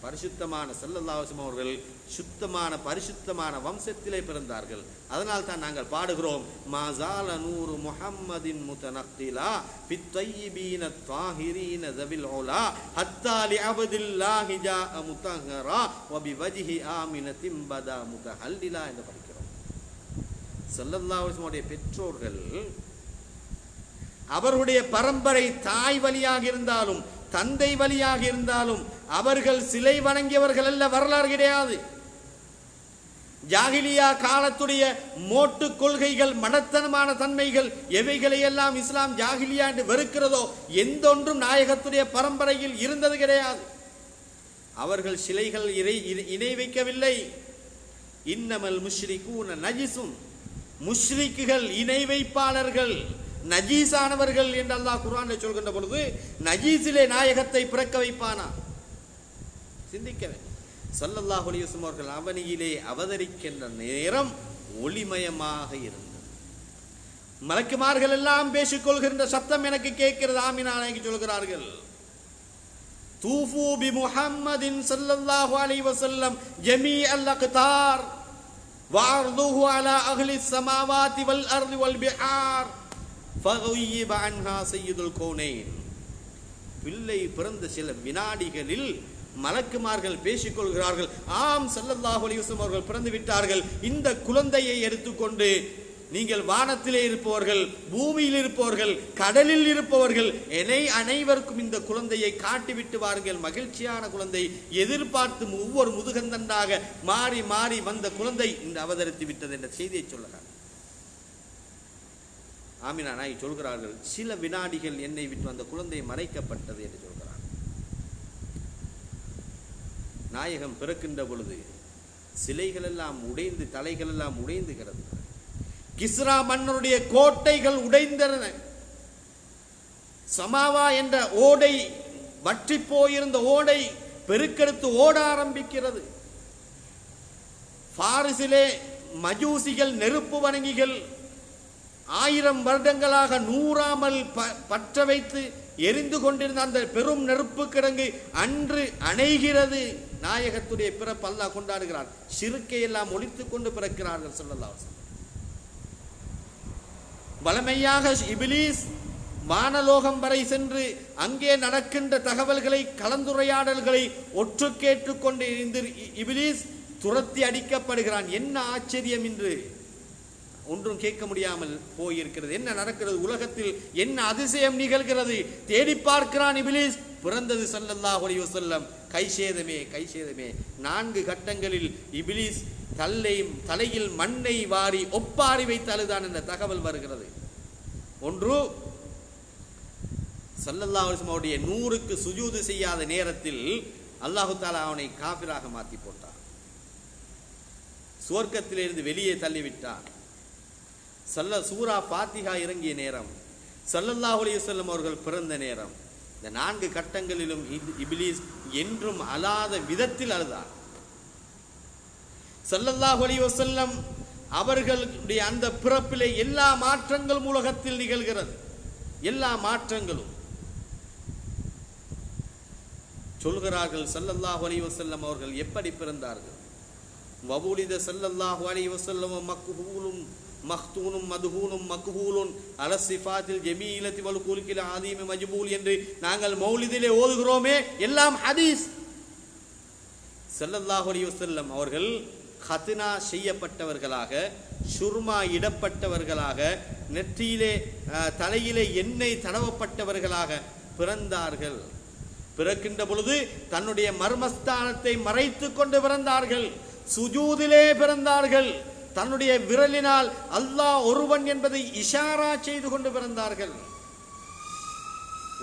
[SPEAKER 1] பரிசுத்தமான ஸல்லல்லாஹு அலைஹி வஸல்லம் அவர்கள் சுத்தமான பரிசுத்தமான வம்சத்திலே பிறந்தார்கள். அதனால் தான் நாங்கள் பாடுகிறோம், மாஸால நூறு முஹம்மதின் முத்தனக்கிலா ஃபித் தய்யிபீன தாஹிரீன ஸவில் உலா ஹத்தா லிஅப்தில்லாஹி ஜாஅ முத்தஹரா வ பிவஜ்ஹி ஆமினத்தின் பதா முத்தஹல்லிலா என்று படிக்கிறோம். ஸல்லல்லாஹு அலைஹி வஸல்லம் பெற்றோர்கள், அவர்களுடைய பரம்பரை தாய் வழியாக இருந்தாலும் தந்தை வழியாக இருந்தாலும் அவர்கள் சிலை வணங்கியவர்கள் அல்ல, வரலாறு கிடையாது. ஜாகிலியா காலத்துடைய மோட்டு கொள்கைகள், மடத்தனமான தன்மைகள், எவைகளை எல்லாம் இஸ்லாம் ஜாகிலியா என்று வெறுக்கிறதோ எந்த ஒன்றும் நாயகத்துடைய பரம்பரையில் இருந்தது கிடையாது. அவர்கள் சிலைகள் இணை வைக்கவில்லை. இன்னமல் முஷ்ரிகூன நஜிசுன், முஷ்ரிக்குகள் இணை வைப்பாளர்கள், நஜீஸானவர்கள் என்று அல்லாஹ் குர்ஆனில் சொல்கின்ற பொழுது நஜீஸிலே நாயகத்தை பிறக்க வைப்பானா? சிந்திக்க வேண்டும். ஸல்லல்லாஹு அலைஹி வஸல்லம் அவர்கள் அவனியிலே அவதரிக்கின்ற நேரம் ஒளிமயமாக இருந்தது. மலக்குமார்கள் எல்லாம் பேசிக்கொள்கின்ற சத்தம் எனக்கு கேட்கிறது. ஆமினா நாயகி சொல்கிறார்கள், தூஃபு பி முஹம்மதின் ஸல்லல்லாஹு அலைஹி வஸல்லம் ஜமீஅல் அக்தார் வஅர்துஹு அலா அஹ்லி ஸமாவாதி வல் அர்தி வல் பிஹார் ஃபகுய்யிப அன்ஹா சய்யிதுல் கௌனைன். பிள்ளை பிறந்த சில வினாடிகளில் மலக்குமார்கள் பேசிக்கொள்கிறார்கள், ஆம் ஸல்லல்லாஹு அலைஹி வஸல்லம் அவர்கள் பிறந்து விட்டார்கள். இந்த குழந்தையை எடுத்துக்கொண்டு நீங்கள் வானத்திலே இருப்பவர்கள், பூமியில் இருப்பவர்கள், கடலில் இருப்பவர்கள், அனைவருக்கும் இந்த குழந்தையை காட்டிவிட்டு வாருங்கள். மகிழ்ச்சியான குழந்தை, எதிர்பார்த்து ஒவ்வொரு முதுகந்தண்டாக மாறி மாறி வந்த குழந்தை இந்த அவதரித்து விட்டது என்ற செய்தியை சொல்லுகிறார். ஆமினா நாய் சொல்கிறார்கள், சில வினாடிகள் என்னை விட்டு அந்த குழந்தை மறைக்கப்பட்டது என்று சொல்கிறார். நாயகம் பிறக்கின்ற பொழுது சிலைகள் எல்லாம் உடைந்து, தலைகள் எல்லாம் உடைந்து கிடந்தன. கிஸ்ரா மன்னருடைய கோட்டைகள் உடைந்தன. சமாவா என்ற ஓடை, வற்றி போயிருந்த ஓடை பெருக்கெடுத்து ஓட ஆரம்பிக்கிறது. பாரிசிலே மஜூசிகள், நெருப்பு வணங்கிகள் 1000 வருடங்களாக நூறாமல் பற்ற வைத்து எரிந்து கொண்டிருந்த அந்த பெரும் நெருப்பு கிடங்கு அன்று அணைகிறது. நாயகத்துடைய பிறப்பு அல்லாஹ் கொண்டாடுகிறார். ஷிர்க்கை எல்லாம் ஒழித்துக் கொண்டு பிறக்கிறார்கள் ஸல்லல்லாஹு அலைஹி வஸல்லம். வலமையாக இப்லீஸ் வானலோகம் வரை சென்று அங்கே நடக்கின்ற தகவல்களை, கலந்துரையாடல்களை ஒற்று கேட்டுக்கொண்டு இப்லீஸ் துரத்தி அடிக்கப்படுகிறான். என்ன ஆச்சரியம் என்று ஒன்றும் கேட்க முடியாமல் போயிருக்கிறது. என்ன நடக்கிறது, உலகத்தில் என்ன அதிசயம் நிகழ்கிறது தேடி பார்க்கிறான் இப்லீஸ். பிறந்தது ஸல்லல்லாஹு அலைஹி வஸல்லம். கைசேதமே, கைசேதமே. 4 கட்டங்களில் இப்லீஸ் தலையில் மண்ணை வாரி ஒப்பாரி வைத்து அழுதான் என்ற தகவல் வருகிறது. ஒன்று, ஸல்லல்லாஹு அலைஹி வஸல்லம் அவருடைய 100க்கு சுஜூது செய்யாத நேரத்தில் அல்லாஹு தஆலா அவனை காஃபிராக மாற்றி போட்டான். சுவர்க்கத்திலிருந்து வெளியே தள்ளிவிட்டான். சூரா ஃபாத்திஹா இறங்கிய நேரம், ஸல்லல்லாஹு அலைஹி வஸல்லம் அவர்கள் பிறந்த நேரம். இந்த 4 கட்டங்களிலும் இப்லீஸ் என்றும் அழாத விதத்தில் அழுதார். ஸல்லல்லாஹு அலைஹி வஸல்லம் அவர்களுடைய அந்த பிறப்பிலே எல்லா மாற்றங்களும் உலகத்தில் நிகழ்கிறது. எல்லா மாற்றங்களும் சொல்கிறார்கள். ஸல்லல்லாஹு அலைஹி வஸல்லம் அவர்கள் எப்படி பிறந்தார்கள்? வபுலித ஸல்லல்லாஹு அலைஹி வஸல்லம் மக்ஹூலும் மக்தூனும் மதுஹூனும் மக்ஹூலுன் அல சிஃபாத்தில் ஜமீலத்தி வல் குல்கில் ஆதீம் மஜ்பூல் என்று நாங்கள் மௌலிதிலே ஓதுகிறோமே, எல்லாம் ஹதீஸ். ஸல்லல்லாஹு அலைஹி வஸல்லம் அவர்கள் ஹத்னா செய்யப்பட்டவர்களாக, சுர்மா இடப்பட்டவர்களாக, நெற்றியிலே தலையிலே எண்ணெய் தடவப்பட்டவர்களாக பிறந்தார்கள். பிறக்கின்ற பொழுது தன்னுடைய மர்மஸ்தானத்தை மறைத்து கொண்டு பிறந்தார்கள். சுஜூதிலே பிறந்தார்கள். தன்னுடைய விரலினால் அல்லாஹ் ஒருவன் என்பதை இஷாரா செய்து கொண்டு பிறந்தார்கள்.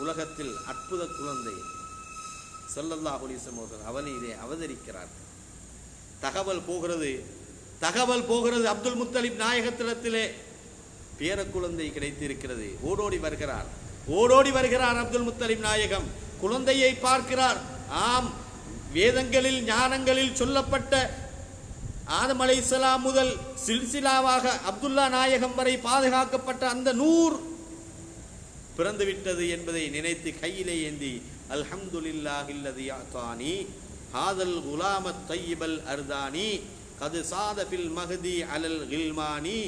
[SPEAKER 1] உலகத்தில் அற்புத குழந்தை ஸல்லல்லாஹு அலைஹி வஸல்லம் அவர்கள் அவனிலே அவதரிக்கிறார்கள். தகவல் போகிறது அப்துல் முத்தலிப் நாயகத்திடத்திலே பேர குழந்தை கிடைத்திருக்கிறது. ஓடோடி வருகிறார் அப்துல் முத்தலிப் நாயகம். குழந்தையை பார்க்கிறார். ஆம், வேதங்களில் ஞானங்களில் சொல்லப்பட்ட ஆதம் அலைஹிஸ்ஸலாம் முதல் சில்சிலாவாக அப்துல்லா நாயகம் வரை பாதுகாக்கப்பட்ட அந்த நூர் பிறந்து விட்டது என்பதை நினைத்து கையிலே ஏந்தி அல்ஹம்துலில்லாஹில்லதி அத்தானி ஹாதல் குலாமத் தய்யிபல் அர்தானி கது சாத ஃபில் மஹதி அலல் கில்மானி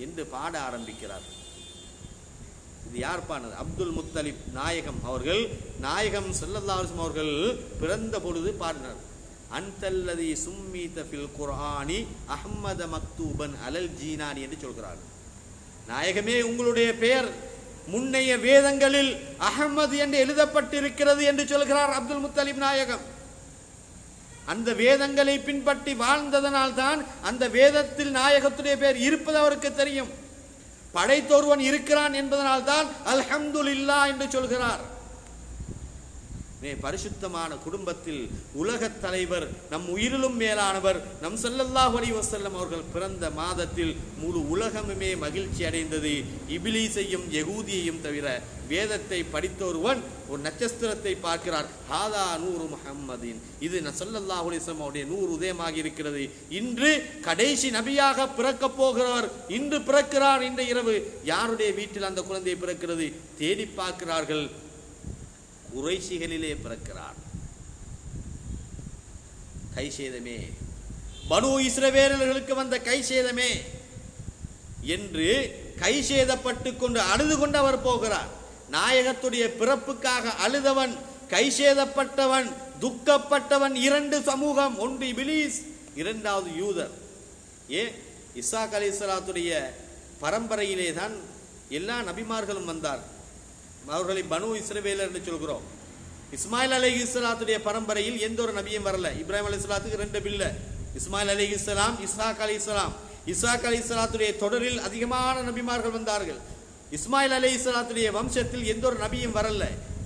[SPEAKER 1] என்று பாட ஆரம்பிக்கிறார். இது யார் பாடினது? அப்துல் முத்தலிப் நாயகம் அவர்கள். நாயகம் ஸல்லல்லாஹு அலைஹி வஸல்லம் அவர்கள் பிறந்த பொழுது பாடினார். அன்தல்லதி சும்மீத ஃபில் குர்ஆனி அஹ்மத மக்தூபன் அலல் ஜீனானி என்று சொல்கிறார்கள். நாயகமே, உங்களுடைய பெயர் முன்னைய வேதங்களில் அஹ்மது என்று எழுதப்பட்டிருக்கிறது என்று சொல்கிறார் அப்துல் முத்தலிப் நாயகம். அந்த வேதங்களை பின்பற்றி வாழ்ந்ததனால் தான் அந்த வேதத்தில் நாயகத்துடைய பெயர் இருப்பது அவருக்கு தெரியும். படைத்தொருவன் இருக்கிறான் என்பதனால் தான் அல்ஹம்துலில்லாஹ் என்று சொல்கிறார். பரிசுத்தமான குடும்பத்தில் உலகத் தலைவர், நம் உயிரிலும் மேலானவர் நம் ஸல்லல்லாஹு அலைஹி வஸல்லம் அவர்கள் பிறந்த மாதத்தில் முழு உலகமுமே மகிழ்ச்சி அடைந்தது. இபிலீசையும் யகூதியையும் தவிர வேதத்தை படித்த ஒருவன் ஒரு நட்சத்திரத்தை பார்க்கிறார். ஹாதா நூறு முஹம்மதின், இது ஸல்லல்லாஹு அலைஹி வஸல்லம் அவருடைய நூறு உதயமாகி இருக்கிறது. இன்று கடைசி நபியாக பிறக்க போகிறவர் இன்று பிறக்கிறார். இன்று இரவு யாருடைய வீட்டில் அந்த குழந்தை பிறக்கிறது தேடி பார்க்கிறார்கள். குறைஷிகளிலே பிறக்கிறார். கைசேதமே, பனு இஸ்ரவேலர்களுக்கு வந்த கைசேதமே என்று கைசேதப்பட்டு கொண்டு அழுது கொண்டு அவர் போகிறார். நாயகத்துடைய பிறப்புக்காக அழுதவன், கைசேதப்பட்டவன், துக்கப்பட்டவன் 2 சமூகம். ஒன்று இபிலீஸ், இரண்டாவது யூதர். இஸ்ஹாக் அலைஹிஸ்ஸலாத்துடைய பரம்பரையிலே தான் எல்லா நபிமார்களும் வந்தார். அவர்களை பனு இஸ்ரவேலர் என்று சொல்கிறோம். இஸ்மாயில் அலைஹிஸ்ஸலாத்துடைய பரம்பரையில் எந்த ஒரு நபியும் வரல. இப்ராஹிம் அலைஹிஸ்ஸலாத்துக்கு 2 பிள்ளை, இஸ்மாயில் அலைஹிஸ்ஸலாம், இஸ்ஹாக் அலைஹிஸ்ஸலாம். இஸ்ஹாக் அலைஹிஸ்ஸலாத்துடைய தொடரில் அதிகமான நபிமார்கள் வந்தார்கள். இஸ்மாயில் அலைஹிஸ்ஸலாத்துடைய வம்சத்தில் எந்த ஒரு நபியும் வரல.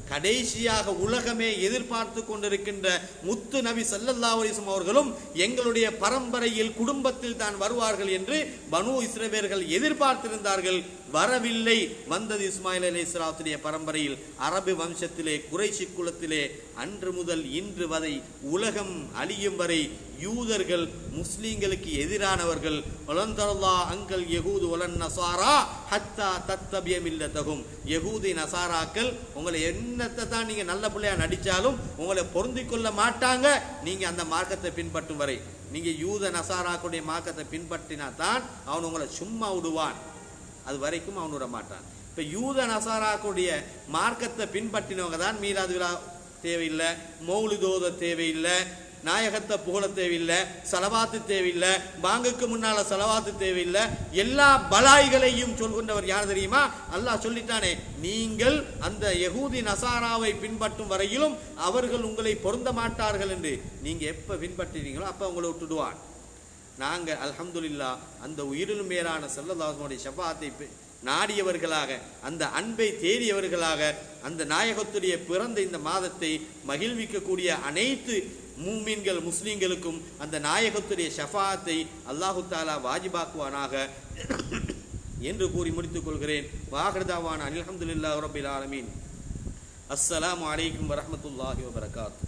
[SPEAKER 1] கடைசியாக உலகமே எதிர்பார்த்து கொண்டிருக்கின்ற முத்து நபி ஸல்லல்லாஹு அலைஹி வஸல்லம் அவர்களும் எங்களுடைய பரம்பரையில் குடும்பத்தில் தான் வருவார்கள் என்று பனு இஸ்ரவேலர்கள் எதிர்பார்த்திருந்தார்கள். வரவில்லை. வந்தது இஸ்மாயில் அலைஹிஸ்ஸலாத்துடைய பரம்பரையில், அரபு வம்சத்திலே, குறைஷி குலத்திலே. அன்று முதல் இன்று வரை, உலகம் அழியும் வரை யூதர்கள் முஸ்லீம்களுக்கு எதிரானவர்கள். வலந்தல்லா அங்கல் யகூது வலன் நசாரா ஹத்தா தத்தபிய மில்லத்தஹும். யகூதி நசாராக்கள் உங்களை என்னத்தை தான் நீங்க நல்ல பிள்ளையா நடிச்சாலும் உங்களை பொருந்திக் கொள்ள மாட்டாங்க, நீங்க அந்த மார்க்கத்தை பின்பற்றும் வரை. நீங்க யூத நசாராக்களுடைய மார்க்கத்தை பின்பற்றினா தான் அவன் உங்களை சும்மா விடுவான், அது வரைக்கும் அவன் விட மாட்டான். இப்ப யூத நசாராக்களுடைய மார்க்கத்தை பின்பற்றினவங்க தான் மீலாது விழா தேவையில்லை, மௌலிதோத தேவையில்லை, நாயகத்தை புகழ தேவையில்லை, சலவாத்து தேவையில்லை, பாங்குக்கு முன்னால சலவாத்து தேவையில்லை. எல்லா பலாய்களையும் சொல்கின்றவர் யார் தெரியுமா? அல்லாஹ் சொல்லிட்டானே, நீங்கள் அந்த யகூதி நசாராவை பின்பற்றும் வரையிலும் அவர்கள் உங்களை பொருந்த மாட்டார்கள் என்று. நீங்க எப்ப பின்பற்றினீங்களோ அப்ப உங்களை விட்டுடுவான். நாங்க அல்ஹம்துலில்லாஹ் அந்த உயிரிலும் மேலான ஸல்லல்லாஹு அலைஹி வஸல்லம் ஷஃபாஅத்தை நாடியவர்களாக, அந்த அன்பை தேடியவர்களாக, அந்த நாயகத்துடைய பிறந்த இந்த மாதத்தை மகிழ்விக்கக்கூடிய அனைத்து மூமின்கள் முஸ்லிம்களுக்கும் அந்த நாயகத்துடைய ஷஃபாஅத்தை அல்லாஹு தஆலா வாஜிபாக்குவானாக என்று கூறி முடித்துக் கொள்கிறேன். வாஹிர் தஅவானா அல்ஹம்துலில்லாஹி ரப்பில் ஆலமீன். அஸ்ஸலாமு அலைக்கும் வரஹ்மத்துல்லாஹி வபரகாத்துஹு.